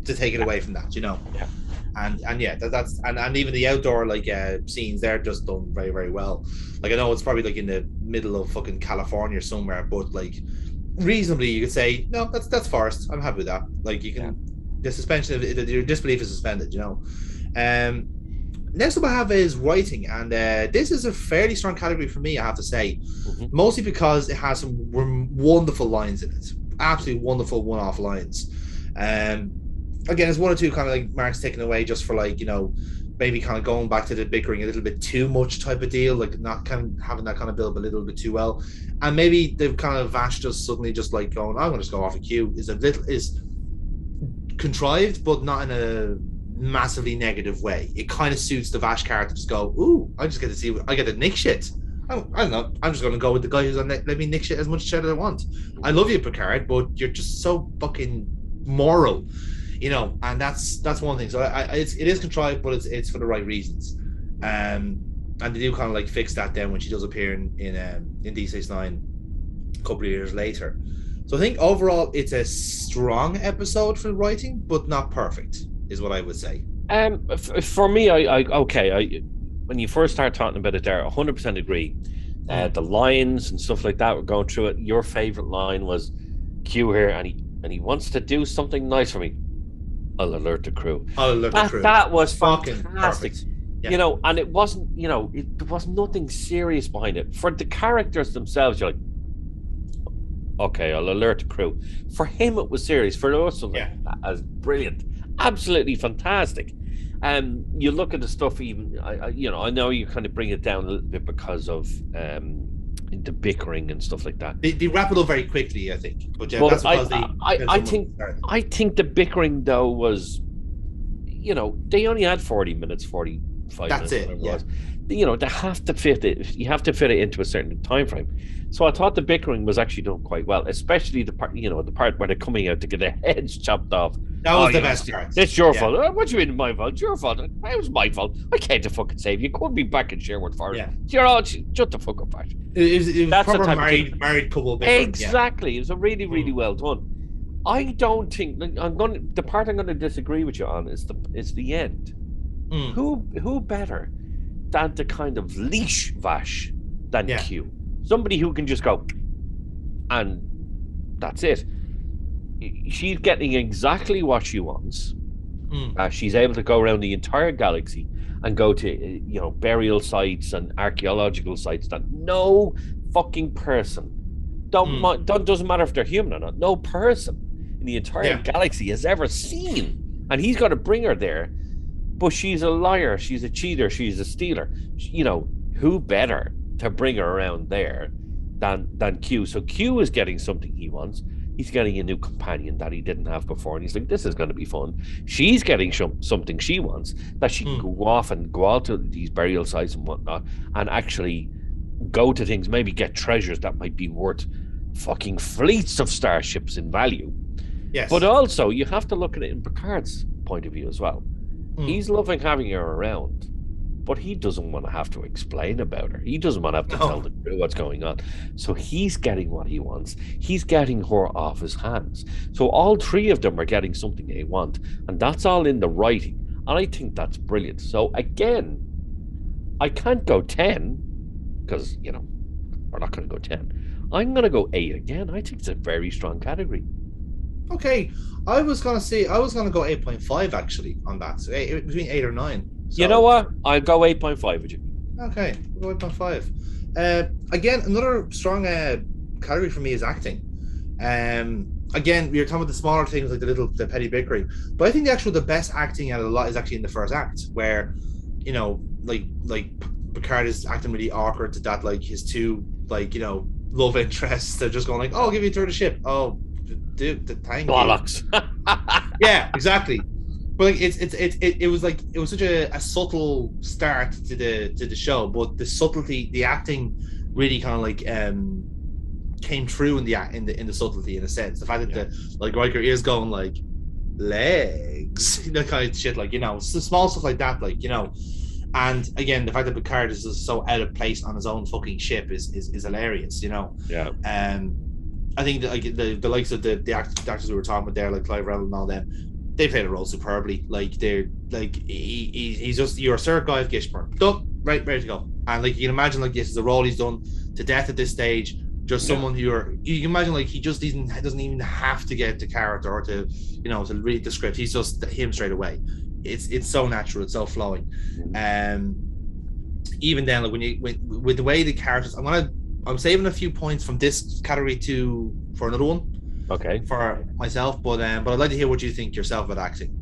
Speaker 1: to take it away from that, you know.
Speaker 2: Yeah.
Speaker 1: And yeah, that's even the outdoor like scenes, they're just done very, very well. Like I know it's probably like in the middle of fucking California somewhere, but like reasonably you could say no, that's forest. I'm happy with that. Like you can the suspension of your disbelief is suspended, you know. Next up I have is writing, and this is a fairly strong category for me, I have to say. Mostly because it has some wonderful lines in it, absolutely wonderful one-off lines. Again, it's one or two kind of like marks taken away just for like, you know, maybe kind of going back to the bickering a little bit too much type of deal, like not kind of having that kind of build up a little bit too well. And maybe they've kind of Vash just suddenly just like going, I'm going to just go off a Q is contrived, but not in a massively negative way. It kind of suits the Vash character to just go, ooh, I just get to see, I get to nick shit. I don't know, I'm just going to go with the guy who's on let me nick shit as much shit as I want. I love you, Picard, but you're just so fucking moral. You know, and that's one thing. So it is contrived, but it's for the right reasons. And they do kind of like fix that then when she does appear in Deep Space Nine a couple of years later. So I think overall it's a strong episode for writing, but not perfect, is what I would say.
Speaker 2: For me, I when you first start talking about it there, 100% agree. The lines and stuff like that, we're going through it. Your favorite line was Q here, and he wants to do something nice for me. I'll alert the crew. That was fantastic. Yeah. You know, and it wasn't, you know, there was nothing serious behind it. For the characters themselves, you're like, okay, I'll alert the crew. For him, it was serious. For us, that was brilliant. Absolutely fantastic. You look at the stuff, even, I know you kind of bring it down a little bit because of the bickering and stuff like that.
Speaker 1: They wrap it up very quickly, I think. But yeah, that's because
Speaker 2: I think the bickering though was, you know, they only had 40 minutes, 45
Speaker 1: that's
Speaker 2: minutes.
Speaker 1: That's it. Yeah.
Speaker 2: Was. You know, they have to fit it. You have to fit it into a certain time frame. So I thought the bickering was actually done quite well, especially the part, you know, the part where they're coming out to get their heads chopped off.
Speaker 1: That was the best part.
Speaker 2: It's your fault. What do you mean my fault? It's your fault. It was my fault. I can't fucking save you. Could be back in Sherwood Forest.
Speaker 1: Yeah.
Speaker 2: You're all shut the fuck up, Pat.
Speaker 1: It was proper married couple bickering.
Speaker 2: Exactly. It was a really, really well done. I don't think the part I'm going to disagree with you on is the end. Who better than to kind of leash Vash than Q? Somebody who can just go, and that's it. She's getting exactly what she wants. She's able to go around the entire galaxy and go to, you know, burial sites and archaeological sites that no fucking person, doesn't matter if they're human or not, no person in the entire galaxy has ever seen. And he's got to bring her there. But she's a liar, she's a cheater, she's a stealer. You know, who better to bring her around there than Q? So Q is getting something he wants. He's getting a new companion that he didn't have before, and he's like, "This is going to be fun." She's getting something she wants, that she can go off and go out to these burial sites and whatnot, and actually go to things, maybe get treasures that might be worth fucking fleets of starships in value.
Speaker 1: Yes.
Speaker 2: But also, you have to look at it in Picard's point of view as well. He's loving having her around, but he doesn't want to have to explain about her. He doesn't want to have to tell the crew what's going on. So he's getting what he wants. He's getting her off his hands. So all three of them are getting something they want, and that's all in the writing. And I think that's brilliant. So again, I can't go 10 because, you know, we're not going to go 10. I'm going to go 8 again. I think it's a very strong category.
Speaker 1: Okay, I was going to go 8.5 actually on that. So between 8 or 9. So,
Speaker 2: you know what? I'll go 8.5 with you.
Speaker 1: Okay, we'll go 8.5. Again, another strong category for me is acting. Again, we were talking about the smaller things like the petty bickering, but I think the best acting out of a lot is actually in the first act, where, you know, like Picard is acting really awkward to that, like his two, like, you know, love interests. They're just going like, "Oh, I'll give you a third of ship." Oh, dude, thank
Speaker 2: bollocks.
Speaker 1: Yeah, exactly. But like it was such a subtle start to the show, but the subtlety, the acting really kind of like came through in the subtlety, in a sense. The fact that like Riker is going like legs, you know, kind of shit, like, you know, small stuff like that, like, you know. And again, the fact that Picard is just so out of place on his own fucking ship is hilarious, you know.
Speaker 2: Yeah.
Speaker 1: I think that, like, the likes of the actors we were talking about there, like Clive Revel and all them, they play the role superbly. Like, they're like, he's just, you're Sir Guy Gishburn, done, right, ready to go. And like, you can imagine, like, this is a role he's done to death at this stage. Just someone who you can imagine, like, he just doesn't even have to get the character or to, you know, to read the script. He's just him straight away. It's so natural, it's so flowing. Even then, like, with the way the characters, I'm saving a few points from this category for another one.
Speaker 2: Okay. For
Speaker 1: myself, but I'd like to hear what you think yourself about acting.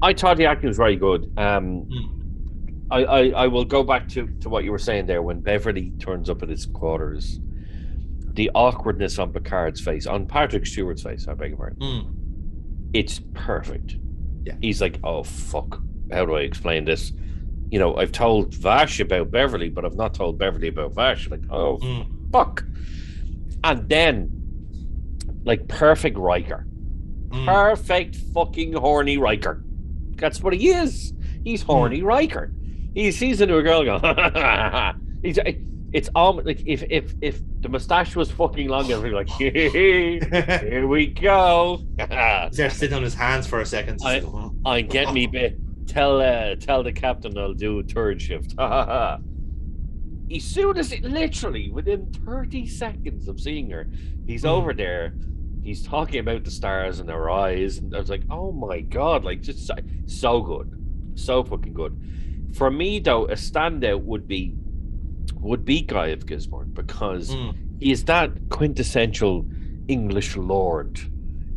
Speaker 2: I thought the acting was very good. I will go back to what you were saying there when Beverly turns up at his quarters. The awkwardness on Picard's face, on Patrick Stewart's face, I beg your pardon. It's perfect.
Speaker 1: Yeah.
Speaker 2: He's like, "Oh fuck, how do I explain this? You know, I've told Vash about Beverly, but I've not told Beverly about Vash." Like, oh fuck. And then, like, perfect Riker. Perfect fucking horny Riker. That's what he is. He's horny Riker. He sees into a girl going, it's almost like if the mustache was fucking long, I'd be like, here we go.
Speaker 1: He's there sitting on his hands for a second.
Speaker 2: I get me bit. Tell the captain I'll do a third shift. As soon as literally within 30 seconds of seeing her, he's over there. He's talking about the stars in her eyes, and I was like, oh my god, like, just so good, so fucking good. For me, though, a standout would be Guy of Gisborne, because he is that quintessential English lord.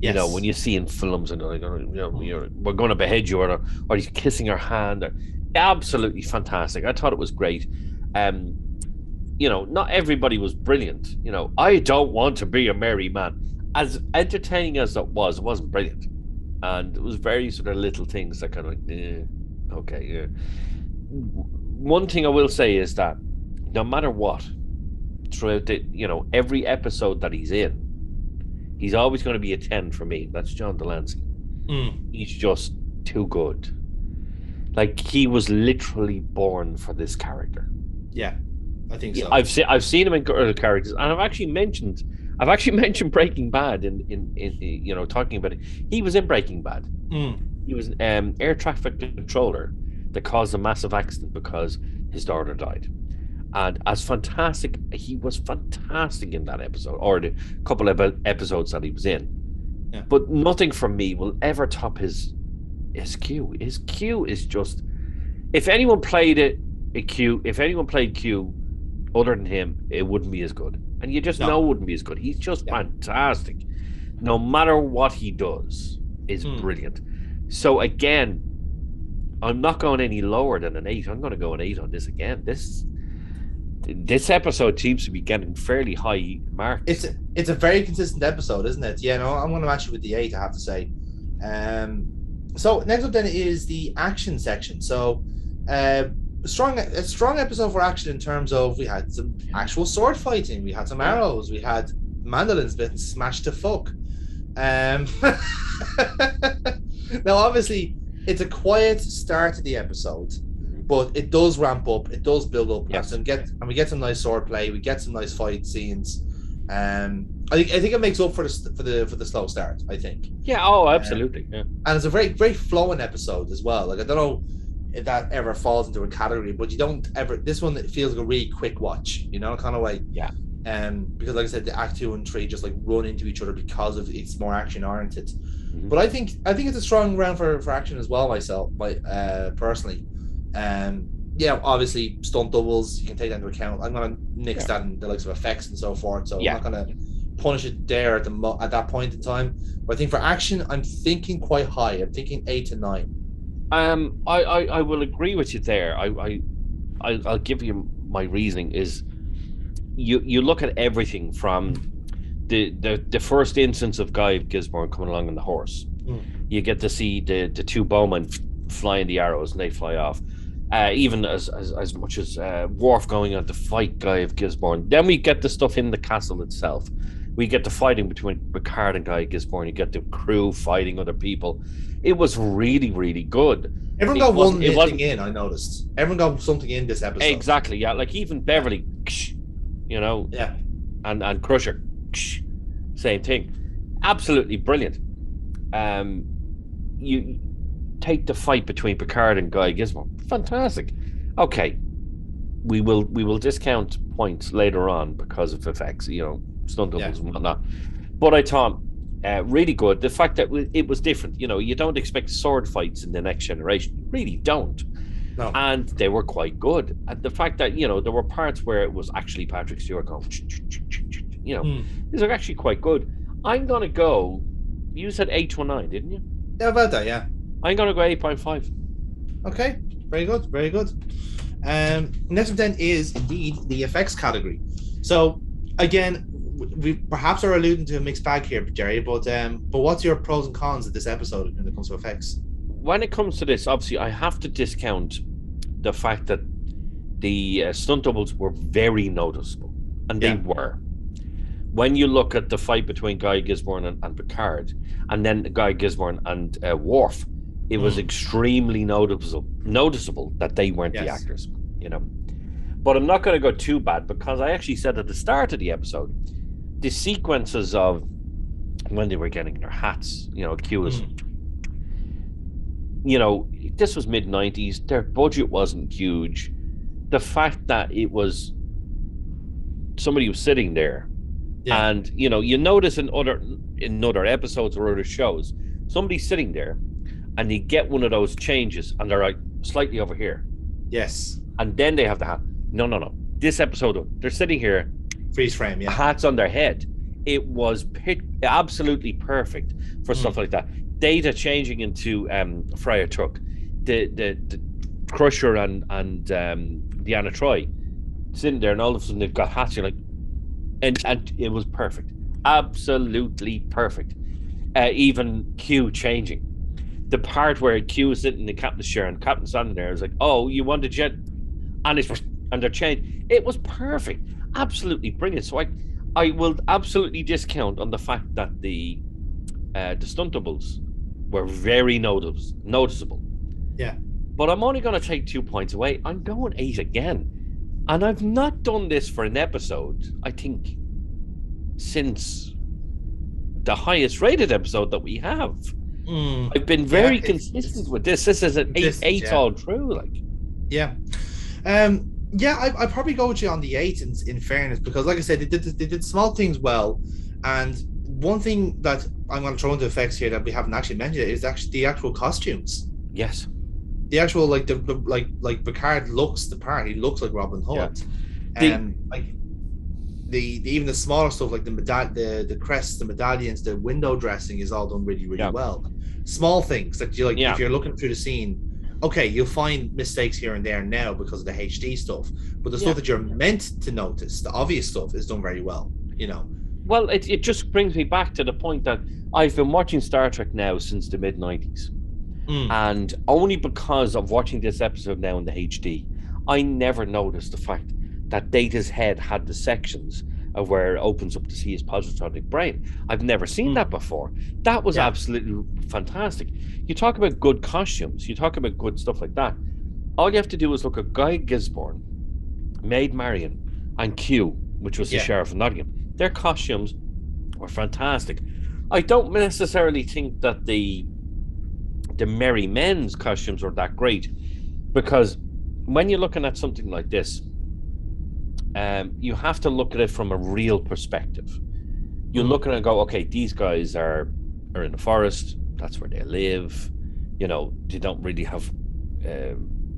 Speaker 2: You know, when you see in films and like, you know, we're going to behead you, or he's kissing her hand. Absolutely fantastic. I thought it was great. You know, not everybody was brilliant. You know, I don't want to be a merry man. As entertaining as it wasn't brilliant, and it was very sort of little things that kind of like, okay, yeah. One thing I will say is that no matter what, throughout every episode that he's in, he's always going to be a 10 for me. That's John Delancey. He's just too good. Like, he was literally born for this character.
Speaker 1: Yeah, I think so.
Speaker 2: I've seen him in other characters, and I've actually mentioned Breaking Bad in talking about it. He was in Breaking Bad. He was an air traffic controller that caused a massive accident because his daughter died. And he was fantastic in that episode, or the couple of episodes that he was in. Yeah. But nothing from me will ever top his Q. His Q is just, if anyone played Q other than him, it wouldn't be as good. And you just know it wouldn't be as good. He's just fantastic. No matter what he does, is brilliant. So again, I'm not going any lower than an 8. I'm going to go an 8 on this again. this episode seems to be getting fairly high marks.
Speaker 1: It's a very consistent episode, isn't it? Yeah, no, I'm going to match it with the 8, I have to say. So next up then is the action section. So a strong episode for action in terms of we had some actual sword fighting, we had some arrows, we had mandolins bitten smashed to fuck. Now obviously it's a quiet start to the episode, but it does ramp up, it does build up, and we get some nice sword play, we get some nice fight scenes. I think it makes up for the slow start, I think.
Speaker 2: Yeah, oh, absolutely. Yeah.
Speaker 1: And it's a very, very flowing episode as well. Like, I don't know if that ever falls into a category, but you don't ever, this one, it feels like a really quick watch, you know, kind of way.
Speaker 2: Yeah.
Speaker 1: Because like I said, the act 2 and 3 just like run into each other because of it's more action oriented.
Speaker 2: Mm-hmm.
Speaker 1: But I think it's a strong round for action as well, personally. Yeah, obviously stunt doubles, you can take that into account. I'm gonna nix that in the likes of effects and so forth, so I'm not gonna punish it there at that point in time. But I think for action, I'm thinking quite high. I'm thinking 8 to 9.
Speaker 2: I will agree with you there. I'll give you my reasoning is you look at everything from the first instance of Guy Gisborne coming along on the horse. You get to see the two bowmen flying the arrows and they fly off. Even as much as Worf going on to fight Guy Gisborne. Then we get the stuff in the castle itself. We get the fighting between Picard and Guy Gisborne. You get the crew fighting other people. It was really, really good.
Speaker 1: Everyone got one thing in, I noticed. Everyone got something in this episode.
Speaker 2: Exactly, yeah. Like even Beverly, you know.
Speaker 1: Yeah.
Speaker 2: And Crusher, same thing. Absolutely brilliant. You take the fight between Picard and Guy Gisborne. Fantastic. Okay. We will discount points later on because of effects, you know, stunt doubles and whatnot. But I thought really good. The fact that it was different, you know, you don't expect sword fights in the Next Generation. You really don't.
Speaker 1: No.
Speaker 2: And they were quite good. And the fact that, you know, there were parts where it was actually Patrick Stewart going, you know, these are actually quite good. I'm going to go, you said 8 to 9, didn't you?
Speaker 1: Yeah, about that, yeah.
Speaker 2: I'm going to go 8.5.
Speaker 1: Okay, very good, very good. Next up then is indeed the effects category. So again, we perhaps are alluding to a mixed bag here, Jerry, but what's your pros and cons of this episode when it comes to effects?
Speaker 2: When it comes to this, obviously, I have to discount the fact that the stunt doubles were very noticeable, and they were. When you look at the fight between Guy Gisborne and Picard, and then Guy Gisborne and Worf, it was extremely noticeable that they weren't the actors, you know. But I'm not going to go too bad because I actually said at the start of the episode, the sequences of when they were getting their hats, you know, Q was, you know, this was mid-90s. Their budget wasn't huge. The fact that it was somebody was sitting there, and you know, you notice in other episodes or other shows, somebody's sitting there, and you get one of those changes, and they're like slightly over here.
Speaker 1: Yes.
Speaker 2: And then they have the hat. No. This episode, they're sitting here,
Speaker 1: freeze frame,
Speaker 2: hats on their head. It was absolutely perfect for stuff like that. Data changing into Friar Tuck, the Crusher and Deanna Troi sitting there, and all of a sudden they've got hats. You're like, and it was perfect, absolutely perfect. Even Q changing, the part where Q is sitting in the captain's chair and Captain's standing there, is like, oh, you want a jet, and they're changed. It was perfect, absolutely brilliant. So I will absolutely discount on the fact that the stunt doubles were very noticeable.
Speaker 1: Yeah.
Speaker 2: But I'm only going to take 2 points away. I'm going 8 again. And I've not done this for an episode, I think, since the highest rated episode that we have. I've been very consistent with this. This is an 8 all through. Like,
Speaker 1: yeah. I probably go with you on the 8 in fairness, because like I said, they did small things well. And one thing that I'm going to throw into effects here that we haven't actually mentioned is actually the actual costumes.
Speaker 2: Yes.
Speaker 1: The actual like Picard looks the part. He looks like Robin Hood. And even the smaller stuff like the crests, the medallions, the window dressing is all done really, really well. Small things that if you're looking through the scene, okay, you'll find mistakes here and there now because of the HD stuff, but the stuff that you're meant to notice, the obvious stuff, is done very well, you know.
Speaker 2: Well, it just brings me back to the point that I've been watching Star Trek now since the mid-90s. And only because of watching this episode now in the HD, I never noticed the fact that Data's head had the sections of where it opens up to see his positronic brain. I've never seen that before. That was absolutely fantastic. You talk about good costumes, you talk about good stuff like that. All you have to do is look at Guy Gisborne, Maid Marian, and Q, which was the Sheriff of Nottingham. Their costumes were fantastic. I don't necessarily think that the Merry Men's costumes are that great, because when you're looking at something like this, you have to look at it from a real perspective. You look at it and go, okay, these guys are in the forest, that's where they live, you know, they don't really have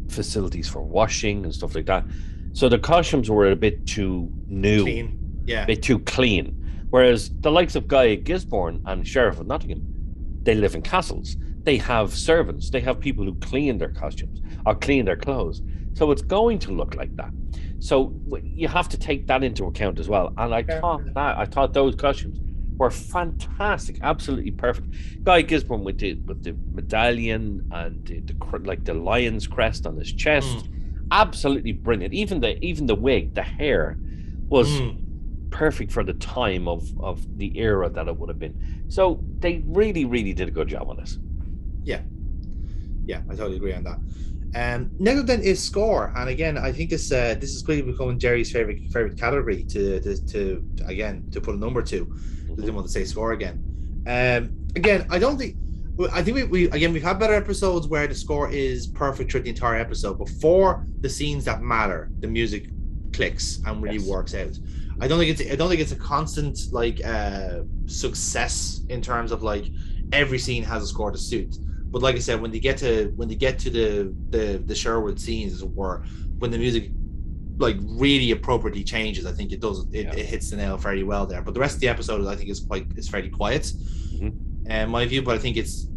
Speaker 2: facilities for washing and stuff like that. So the costumes were a bit too new, a bit too clean. Whereas the likes of Guy Gisborne and Sheriff of Nottingham, they live in castles. They have servants. They have people who clean their costumes or clean their clothes. So it's going to look like that. So you have to take that into account as well. And I thought those costumes were fantastic, absolutely perfect. Guy Gisborne with the medallion and the lion's crest on his chest, absolutely brilliant. Even the wig, the hair was perfect for the time of the era that it would have been. So they really, really did a good job on this.
Speaker 1: Yeah, I totally agree on that. Next up then is score, and again, I think this is quickly becoming Jerry's favorite category to put a number to. I didn't want to say score again. Again, I think we've had better episodes where the score is perfect throughout the entire episode, but for the scenes that matter, the music clicks and really works out. I don't think it's a constant success in terms of like every scene has a score to suit. But like I said, when they get to the Sherwood scenes, as it were, when the music like really appropriately changes, I think it hits the nail very well there. But the rest of the episode, I think, is fairly quiet, in my view. But I think there's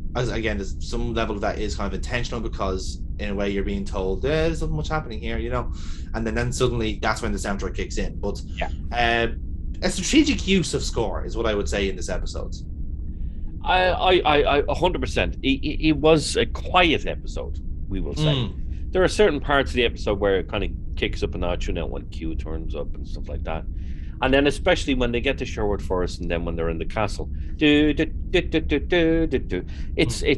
Speaker 1: some level of that is kind of intentional, because in a way you're being told there's not much happening here, you know, and then suddenly that's when the soundtrack kicks in. But a strategic use of score is what I would say in this episode.
Speaker 2: I 100%. It was a quiet episode, we will say. There are certain parts of the episode where it kind of kicks up a notch, you know, when Q turns up and stuff like that. And then especially when they get to Sherwood Forest, and then when they're in the castle, it's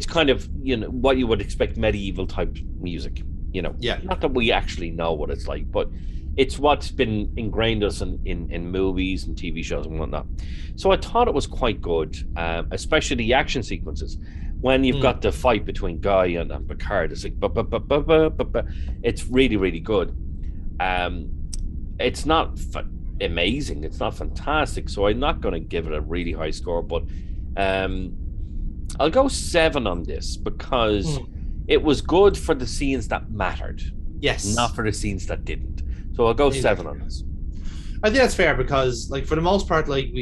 Speaker 2: kind of, you know, what you would expect medieval type music, you know. Not that we actually know what it's like, but it's what's been ingrained us in movies and TV shows and whatnot. So I thought it was quite good, especially the action sequences. When you've got the fight between Guy and Picard, it's like, it's really, really good. It's not amazing, it's not fantastic, so I'm not going to give it a really high score, but I'll go 7 on this, because it was good for the scenes that mattered. Not for the scenes that didn't. So I'll go 7 on this.
Speaker 1: I think that's fair, because, like, for the most part, like,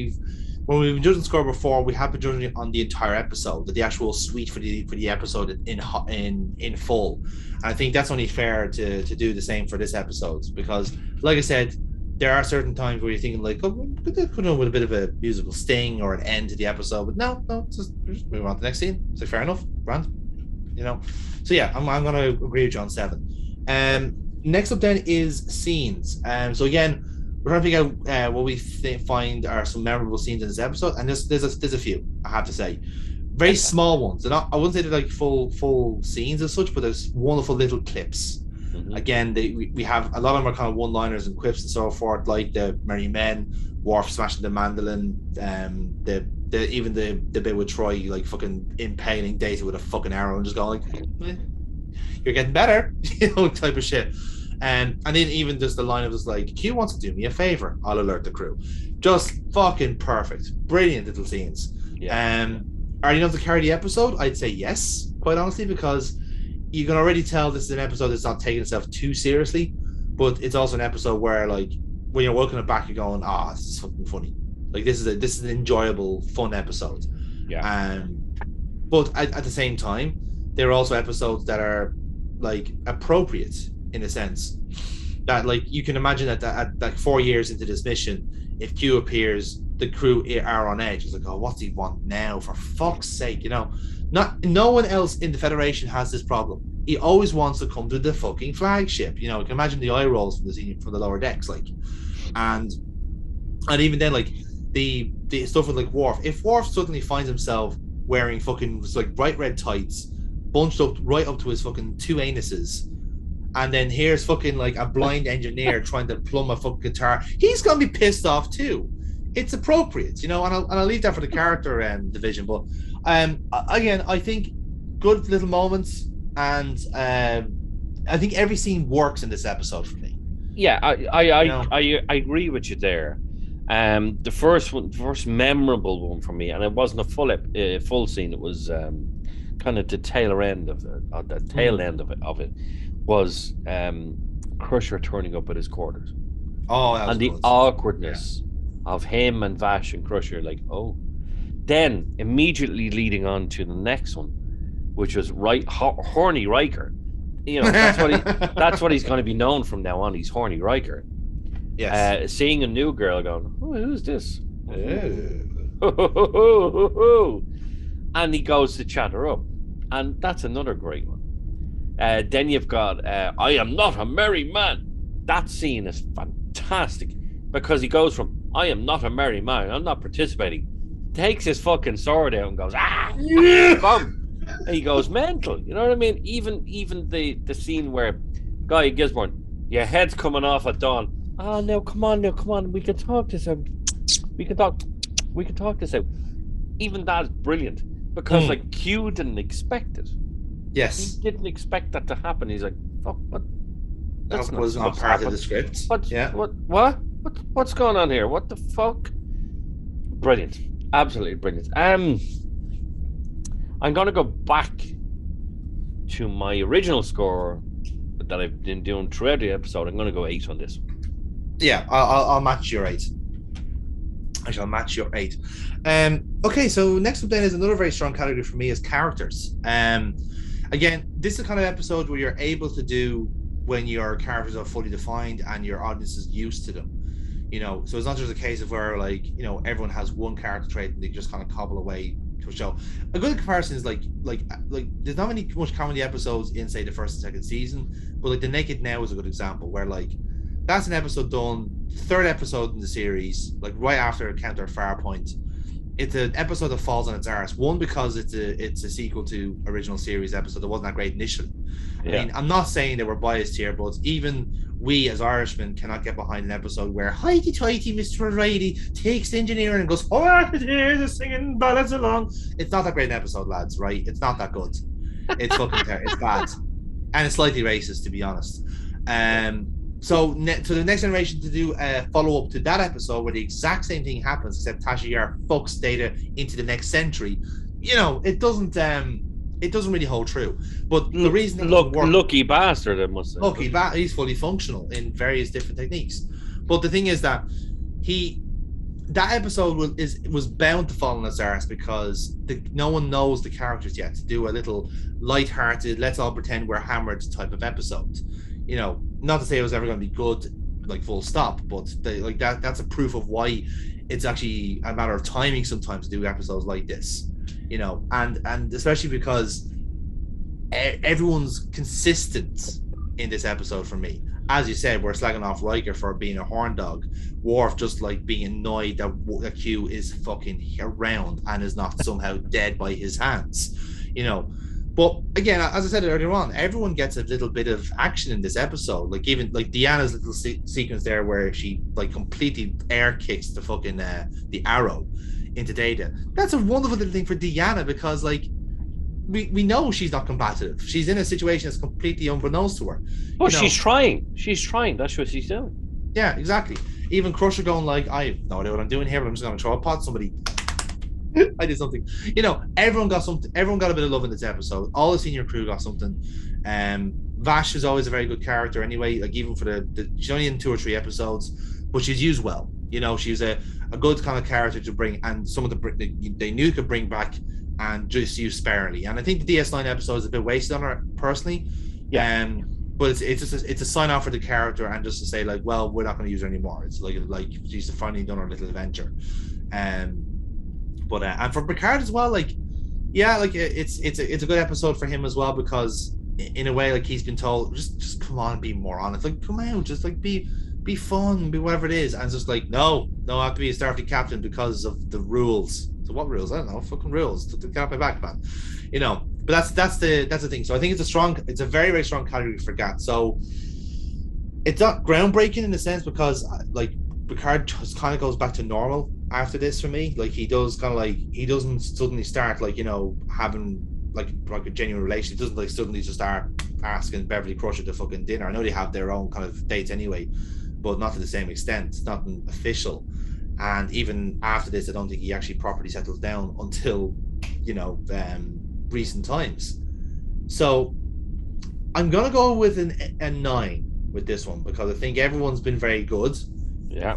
Speaker 1: when we've been judging score before, we have been judging it on the entire episode, the actual suite for the episode in full. And I think that's only fair to do the same for this episode, because, like I said, there are certain times where you're thinking like, oh, we could have with a bit of a musical sting or an end to the episode, but no, just move on to the next scene. So fair enough, grand, you know. So yeah, I'm going to agree with you on 7. Next up then is scenes. So again, we're trying to figure out what we find are some memorable scenes in this episode, and there's a few, I have to say, very small ones. They're not, I wouldn't say they're like full scenes as such, but there's wonderful little clips. Again, we have a lot of them are kind of one-liners and quips and so forth, like the Merry Men, Worf smashing the mandolin, even the bit with Troy like fucking impaling Data with a fucking arrow and just going like, you're getting better, you know, type of shit. And then even just the line of just like, Q wants to do me a favor, I'll alert the crew. Just fucking perfect, brilliant little scenes. Are you enough to carry the episode? I'd say yes, quite honestly, because you can already tell this is an episode that's not taking itself too seriously, but it's also an episode where, like, when you're working it back, you're going, this is fucking funny. Like, this is an enjoyable, fun episode.
Speaker 2: Yeah.
Speaker 1: But at the same time, there are also episodes that are like appropriate in a sense. That like you can imagine that at like 4 years into this mission, if Q appears, the crew are on edge. It's like, oh, what's he want now? For fuck's sake, no one else in the Federation has this problem. He always wants to come to the fucking flagship. You can imagine the eye rolls from the lower decks, like, and even then, like the stuff with like Worf. If Worf suddenly finds himself wearing fucking like bright red tights, bunched up right up to his fucking 2 anuses, and then here's fucking like a blind engineer trying to plumb a fucking guitar, he's gonna be pissed off too. It's appropriate, and I'll leave that for the character division. But again, I think good little moments, and I think every scene works in this episode for me.
Speaker 2: Yeah, I agree with you there. The first memorable one for me, and it wasn't a full scene. It was kind of the tail end of it, was Crusher turning up at his quarters.
Speaker 1: Oh,
Speaker 2: and the awkwardness of him and Vash and Crusher, like, oh. Then immediately leading on to the next one, which was horny Riker. That's what he's going to be known from now on. He's horny Riker. Yes. Seeing a new girl going, oh, who's this? And he goes to chat her up, and that's another great one. Then you've got I am not a merry man. That scene is fantastic because he goes from I am not a merry man, I'm not participating, takes his fucking sword out and goes bum. And he goes mental. You know what I mean? Even the scene where Guy Gisborne, your head's coming off at dawn. Oh no, come on. We can talk this out. We can talk this out. Even that's brilliant because like Q didn't expect it.
Speaker 1: Yes.
Speaker 2: He didn't expect that to happen. He's like, fuck, what?
Speaker 1: That was not part of the script.
Speaker 2: What's going on here? What the fuck? Brilliant. Absolutely brilliant. I'm gonna go back to my original score that I've been doing throughout the episode. I'm gonna go 8 on this one.
Speaker 1: Yeah, I'll match your 8. I shall match your 8. Okay, so next up then is another very strong category for me is characters. Again, this is the kind of episode where you're able to do when your characters are fully defined and your audience is used to them. So it's not just a case of where like, everyone has one character trait and they just kind of cobble away to a show. A good comparison is like there's not much comedy episodes in say the first and second season, but like The Naked Now is a good example where like that's an episode done, 3rd episode in the series, like right after Encounter Farpoint. It's an episode that falls on its arse. One, because it's a sequel to original series episode that wasn't that great initially. Yeah. I mean, I'm not saying that we're biased here, but even we as Irishmen cannot get behind an episode where hoity-toity Mr. O'Reilly takes the engineer and goes, oh, here's singing ballads along. It's not that great an episode, lads, right? It's not that good. It's fucking terrible. It's bad. And it's slightly racist, to be honest. So the next generation to do a follow-up to that episode where the exact same thing happens, except Tasha Yar fucks Data into the next century, it doesn't really hold true. But the reason
Speaker 2: lucky bastard, I must say.
Speaker 1: He's fully functional in various different techniques. But the thing is that that episode was bound to fall on its arse because no one knows the characters yet. To do a little light-hearted, let's all pretend we're hammered type of episode. Not to say it was ever going to be good, like full stop, but that's a proof of why it's actually a matter of timing sometimes to do episodes like this, and especially because everyone's consistent in this episode for me. As you said, we're slagging off Riker for being a horn dog. Worf just like being annoyed that Q is fucking around and is not somehow dead by his hands, But again, as I said earlier on, everyone gets a little bit of action in this episode. Like even like Deanna's little sequence there where she like completely air kicks the fucking the arrow into Data. That's a wonderful little thing for Deanna because like we know she's not combative. She's in a situation that's completely unbeknownst to her.
Speaker 2: Well, she's trying. She's trying. That's what she's doing.
Speaker 1: Yeah, exactly. Even Crusher going like, I have no idea what I'm doing here, but I'm just going to throw a pot at somebody. I did something. Everyone got something. Everyone got a bit of love in this episode. All the senior crew got something. Vash is always a very good character anyway. Like even for she's only in 2 or 3 episodes, but she's used well. She's a good kind of character to bring, and someone they knew could bring back and just use sparingly. And I think the DS9 episode is a bit wasted on her personally, But it's a sign off for the character, and just to say like, well, we're not going to use her anymore. It's like she's finally done her little adventure. And for Picard as well, like, yeah, like it's a good episode for him as well, because in a way, like, he's been told, just come on, be more honest, like, come out, just like be fun, be whatever it is, and it's just like, no, I have to be a Starfleet captain because of the rules. So what rules? I don't know, fucking rules. Get off my back, man. But that's the thing. So I think it's a very, very strong category for GAT. So it's not groundbreaking in a sense, because like Picard just kind of goes back to normal after this for me. Like, he does kind of like, he doesn't suddenly start like, having like a genuine relationship. He doesn't like suddenly just start asking Beverly Crusher to fucking dinner. I know they have their own kind of dates anyway, but not to the same extent. It's nothing official. And even after this, I don't think he actually properly settles down until recent times. So I'm gonna go with a 9 with this one, because I think everyone's been very good.
Speaker 2: Yeah.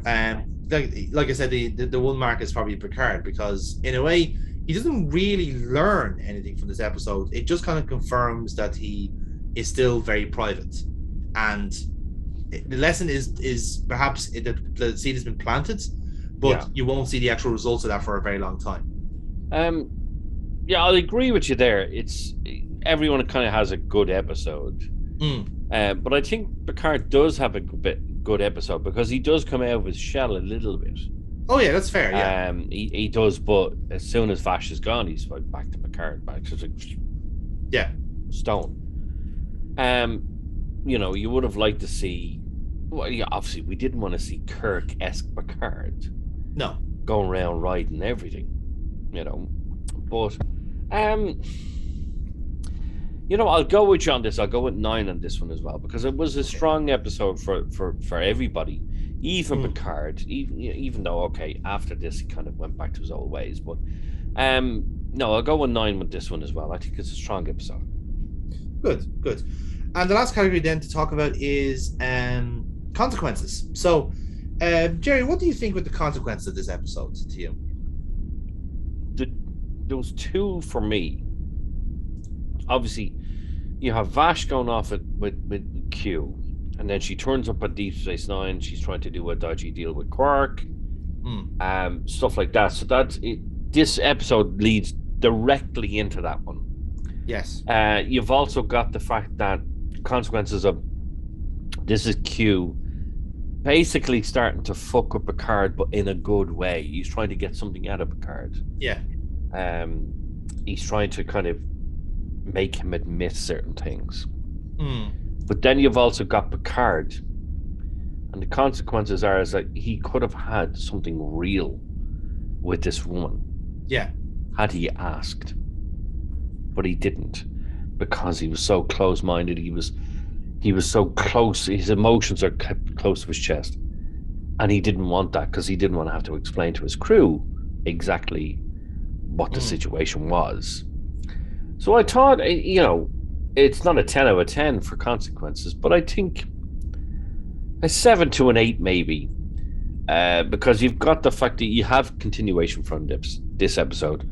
Speaker 1: Like I said, the one mark is probably Picard, because in a way he doesn't really learn anything from this episode. It just kind of confirms that he is still very private, and the lesson is perhaps the seed has been planted, but you won't see the actual results of that for a very long time.
Speaker 2: Yeah, I'll agree with you there. It's everyone kind of has a good episode, but I think Picard does have a good episode, because he does come out of his shell a little bit.
Speaker 1: Oh yeah, that's fair. Yeah,
Speaker 2: he does, but as soon as Vash is gone, he's back to Picard, back to stone. You would have liked to see. Well, yeah, obviously we didn't want to see Kirk-esque Picard.
Speaker 1: No,
Speaker 2: going around riding everything, but I'll go with you on this. I'll go with 9 on this one as well, because it was a strong episode for everybody, even Picard, even though after this he kind of went back to his old ways. But no, I'll go with 9 with this one as well. I think it's a strong episode.
Speaker 1: Good. And the last category then to talk about is consequences. So Jerry, what do you think with the consequences of this episode to you?
Speaker 2: There was 2 for me. Obviously, you have Vash going off with Q, and then she turns up at Deep Space Nine. She's trying to do a dodgy deal with Quark, stuff like that. So this episode leads directly into that one.
Speaker 1: Yes.
Speaker 2: You've also got the fact that consequences of this is Q basically starting to fuck up Picard, but in a good way. He's trying to get something out of Picard.
Speaker 1: Yeah.
Speaker 2: He's trying to kind of make him admit certain things. But then you've also got Picard, and the consequences are is that he could have had something real with this woman.
Speaker 1: Yeah.
Speaker 2: Had he asked. But he didn't, because he was so close-minded. He was so close. His emotions are kept close to his chest, and he didn't want that, because he didn't want to have to explain to his crew exactly what the situation was. So I thought, it's not a 10 out of 10 for consequences, but I think a 7 to an 8 maybe, because you've got the fact that you have continuation from this episode.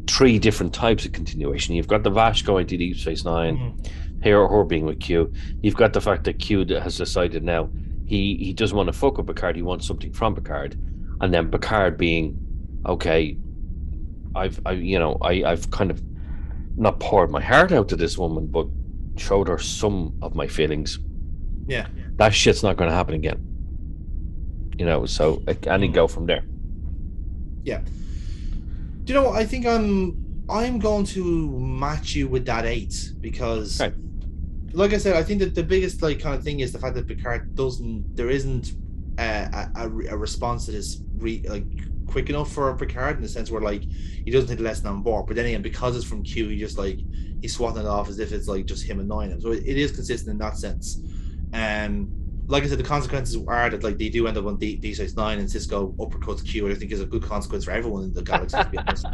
Speaker 2: 3 different types of continuation. You've got the Vash going to Deep Space Nine, her being with Q. You've got the fact that Q has decided now he doesn't want to fuck with Picard. He wants something from Picard, and then Picard being, okay, I've kind of not poured my heart out to this woman, but showed her some of my feelings.
Speaker 1: Yeah,
Speaker 2: that shit's not going to happen again. So and you go from there.
Speaker 1: Yeah. Do you know what? I think I'm going to match you with that 8, because, like I said, I think that the biggest kind of thing is the fact that Picard there isn't a response that is quick enough for Picard, in the sense where he doesn't take the lesson on board. But then again, because it's from Q, he just he's swatting it off as if it's just him annoying him. So it is consistent in that sense. Like I said, the consequences are that they do end up on Deep Space Nine, and Cisco uppercuts Q. I think is a good consequence for everyone in the galaxy, to be honest.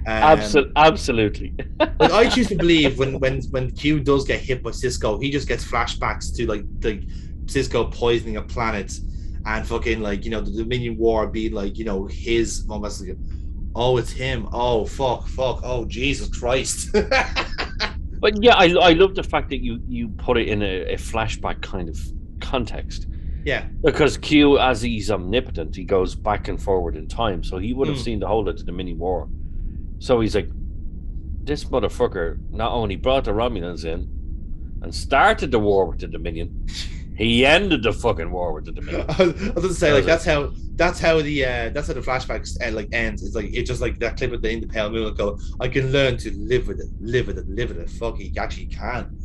Speaker 2: Absolutely.
Speaker 1: I choose to believe when Q does get hit by Cisco, he just gets flashbacks to the Cisco poisoning a planet, and fucking the Dominion War being his almost oh, it's him, oh fuck, oh Jesus Christ.
Speaker 2: But yeah, I love the fact that you put it in a flashback kind of context.
Speaker 1: Yeah.
Speaker 2: Because Q, as he's omnipotent, he goes back and forward in time. So he would have seen the whole of the Dominion War. So he's like, this motherfucker not only brought the Romulans in and started the war with the Dominion, he ended the fucking war with the Dominion.
Speaker 1: I was going to say, like, that's how the flashbacks like ends. It's like, it's just like that clip of the Pale Moon go, I can learn to live with it. Fuck, he actually can.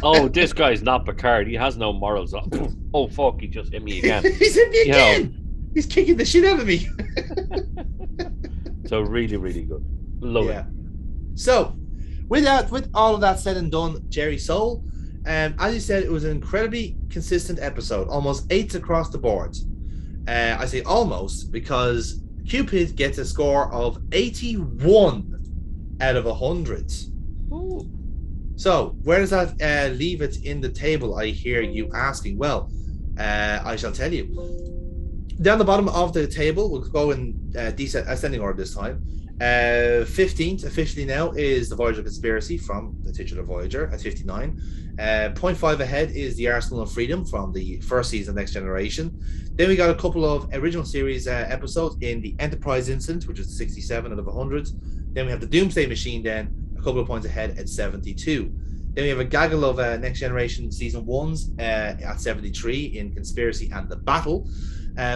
Speaker 2: Oh, this guy's not Picard. He has no morals. Oh fuck, he just hit me again.
Speaker 1: He's hit me again. He's kicking the shit out of me.
Speaker 2: So really, really good. Love it.
Speaker 1: So with all of that said and done, Jerry Soul, as you said, it was an incredibly consistent episode, almost 8s across the board. I say almost because Q-pid gets a score of 81 out of 100.
Speaker 2: Ooh.
Speaker 1: So where does that leave it in the table, I hear you asking? Well, I shall tell you. Down the bottom of the table, we'll go in ascending order this time. 15th officially now is the Voyager Conspiracy from the titular Voyager at 59. 0.5 ahead is the Arsenal of Freedom from the first season of Next Generation. Then we got a couple of original series episodes in the Enterprise Incident, which is 67 out of 100. Then we have the Doomsday Machine, then a couple of points ahead at 72. Then we have a gaggle of Next Generation season 1s at 73 in Conspiracy and the Battle.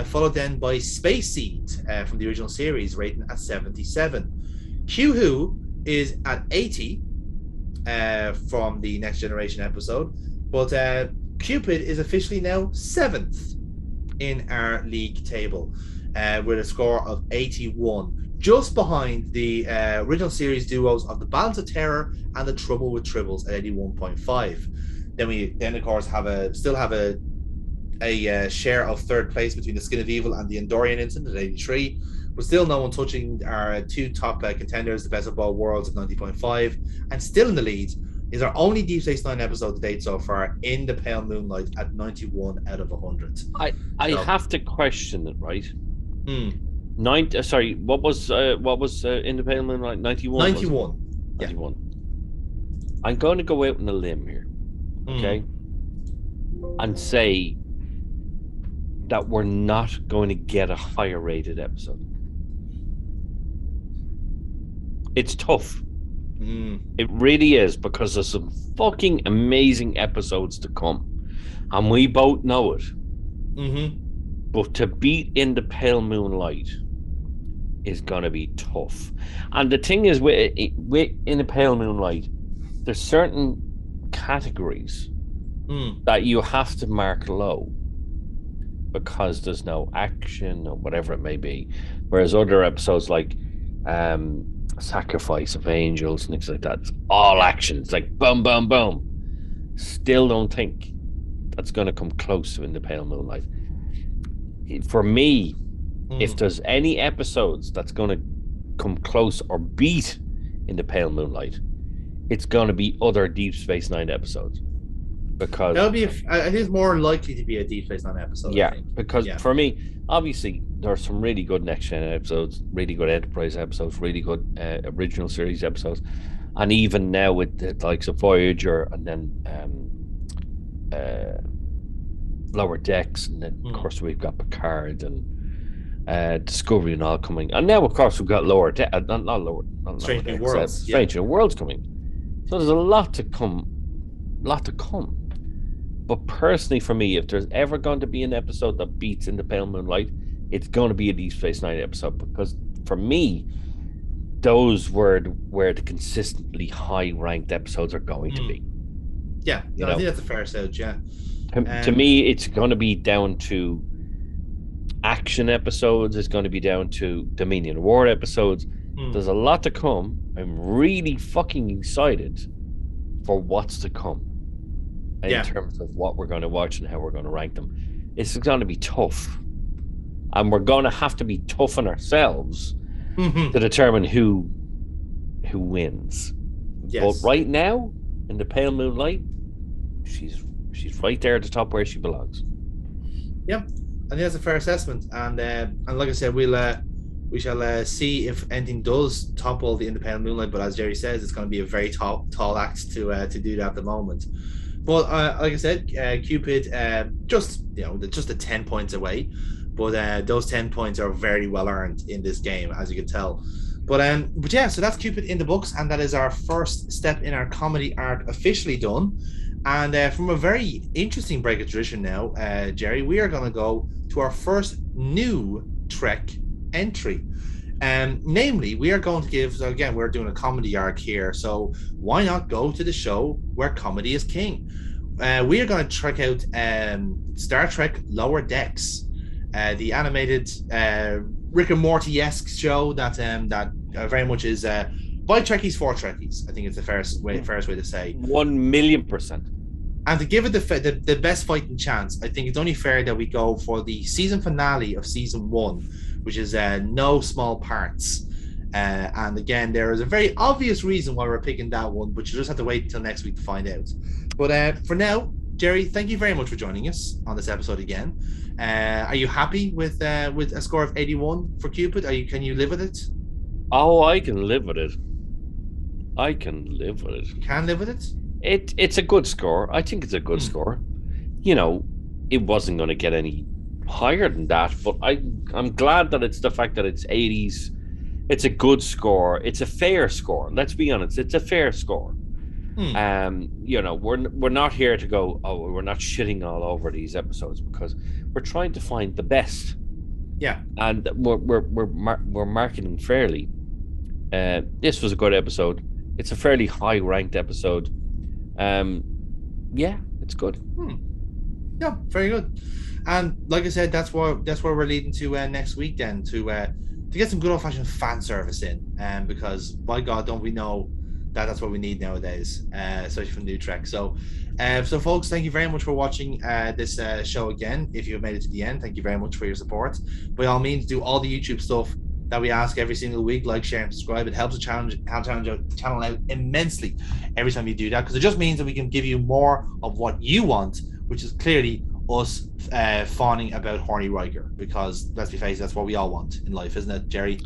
Speaker 1: Followed then by Space Seed from the original series, rating at 77. Q-Who is at 80 from the Next Generation episode, but Q-pid is officially now 7th in our league table with a score of 81, just behind the original series duos of The Balance of Terror and The Trouble with Tribbles at 81.5. Then of course still have a share of third place between the Skin of Evil and the Andorian Incident at 83, but still no one touching our two top contenders, the Best of Both Worlds at 90.5, and still in the lead is our only Deep Space Nine episode to date so far, In the Pale Moonlight at 91 out of 100.
Speaker 2: I have to question it, right? Sorry, what was In the Pale Moonlight? 91.
Speaker 1: 91. Yeah.
Speaker 2: 91. I'm going to go out on a limb here, okay, and say that we're not going to get a higher rated episode. It's tough. It really is, because there's some fucking amazing episodes to come, and we both know it. But to beat In the Pale Moonlight is gonna be tough. And the thing is, with In the Pale Moonlight, there's certain categories that you have to mark low because there's no action or whatever it may be, whereas other episodes like Sacrifice of Angels and things like that, it's all action. It's like boom, boom, boom. Still don't think that's going to come close to In the Pale Moonlight. For me, if there's any episodes that's going to come close or beat In the Pale Moonlight, it's going to be other Deep Space Nine episodes. Because
Speaker 1: that'll be, I think it's more likely to be a Deep Space Nine episode.
Speaker 2: Yeah, because for me, obviously, there are some really good Next Gen episodes, really good Enterprise episodes, really good original series episodes, and even now with the likes of Voyager and then Lower Decks, and then of course we've got Picard and Discovery and all coming, and now of course we've got Lower Decks,
Speaker 1: Strange New Worlds,
Speaker 2: Strange New Worlds coming. So there's a lot to come. But personally, for me, if there's ever going to be an episode that beats In the Pale Moonlight, it's going to be a Deep Space Nine episode, because for me, those were where the consistently high-ranked episodes are going to be.
Speaker 1: Yeah, I think that's a fair assessment. Yeah.
Speaker 2: To me, it's going to be down to action episodes. It's going to be down to Dominion War episodes. There's a lot to come. I'm really fucking excited for what's to come. In terms of what we're going to watch and how we're going to rank them. It's going to be tough, and we're going to have to be tough on ourselves to determine who wins. But right now, In the Pale Moonlight, she's right there at the top where she belongs.
Speaker 1: Yeah, I think that's a fair assessment, and like I said, we'll We shall see if anything does topple the Independent Moonlight. But as Jerry says, it's going to be a very tall act to do that at the moment. But like I said, Q-pid just the 10 points away, but those 10 points are very well earned in this game, as you can tell. But yeah, so that's Q-pid in the books, and that is our first step in our comedy arc officially done. And from a very interesting break of tradition now, Jerry, we are going to go to our first new Trek entry. Namely, we are going to give, so again, we're doing a comedy arc here, so why not go to the show where comedy is king? We are going to check out Star Trek Lower Decks, the animated Rick and Morty-esque show that very much is by Trekkies for Trekkies. I think it's the fairest way to say.
Speaker 2: 1,000,000%.
Speaker 1: And to give it the best fighting chance, I think it's only fair that we go for the season finale of season 1, which is no small parts. And again, there is a very obvious reason why we're picking that one, but you just have to wait until next week to find out. But for now, Jerry, thank you very much for joining us on this episode again. Are you happy with a score of 81 for Q-pid? Can you live with it?
Speaker 2: Oh, I can live with it. I can live with it.
Speaker 1: You can live with it?
Speaker 2: It's a good score. I think it's a good score. You know, it wasn't going to get any higher than that, but I'm glad that it's the fact that it's 80s. It's a good score. It's a fair score. Let's be honest. It's a fair score. You know, we're not here to go, oh, we're not shitting all over these episodes, because we're trying to find the best.
Speaker 1: Yeah.
Speaker 2: And we're marketing fairly. This was a good episode. It's a fairly high ranked episode. Yeah, it's good.
Speaker 1: Yeah, very good. And like I said, that's where we're leading to next week then, to get some good old fashioned fan service in, because by God, don't we know that's what we need nowadays, especially from New Trek. So folks, thank you very much for watching this show again. If you've made it to the end, thank you very much for your support. By all means, do all the YouTube stuff that we ask every single week, like, share, and subscribe. It helps the channel out immensely every time you do that, because it just means that we can give you more of what you want, which is clearly us fawning about horny Riker, because let's be faced, that's what we all want in life, isn't it, Jerry?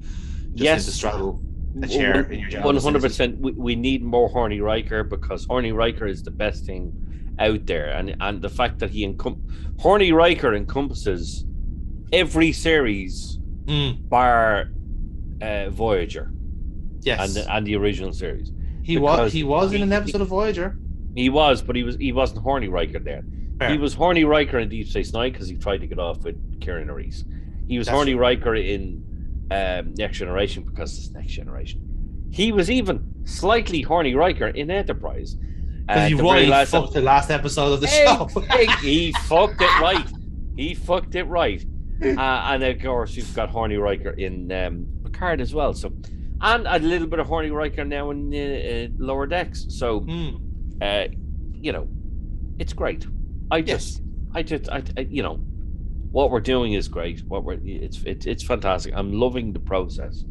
Speaker 2: Yes.
Speaker 1: To straddle a chair in your job.
Speaker 2: 100%. We need more horny Riker, because horny Riker is the best thing out there, and the fact that horny Riker encompasses every series bar Voyager,
Speaker 1: yes,
Speaker 2: and the original series.
Speaker 1: He was in an episode of Voyager.
Speaker 2: He was, but he wasn't horny Riker there. Fair. He was horny Riker in Deep Space Nine because he tried to get off with Kieran Reese. He was horny Riker in Next Generation because it's Next Generation. He was even slightly horny Riker in Enterprise.
Speaker 1: Because he fucked the last episode of the show.
Speaker 2: He fucked it right. He fucked it right. And of course, you've got horny Riker in Picard as well. So, and a little bit of horny Riker now in Lower Decks. So, you know, it's great. You know, what we're doing is great. It's fantastic. I'm loving the process,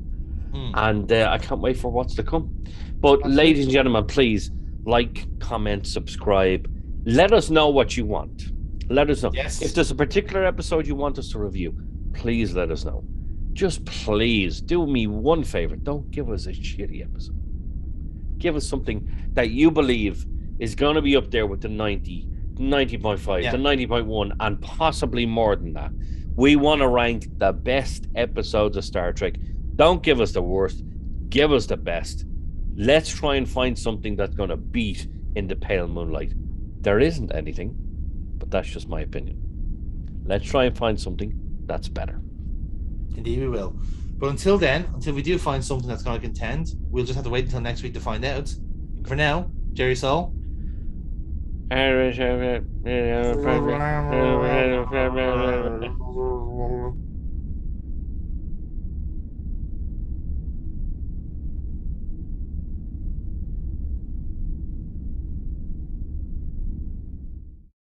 Speaker 2: and I can't wait for what's to come. But ladies and gentlemen, please like, comment, subscribe. Let us know what you want. Let us know.
Speaker 1: Yes.
Speaker 2: If there's a particular episode you want us to review, please let us know. Just please do me one favor. Don't give us a shitty episode. Give us something that you believe is going to be up there with the 90, 90.5, the 90.1, and possibly more than that. We want to rank the best episodes of Star Trek. Don't give us the worst. Give us the best. Let's try and find something that's going to beat In the Pale Moonlight. There isn't anything, but that's just my opinion. Let's try and find something that's better.
Speaker 1: Indeed we will. But until then, until we do find something that's going to contend, we'll just have to wait until next week to find out. For now, Jerry Soul.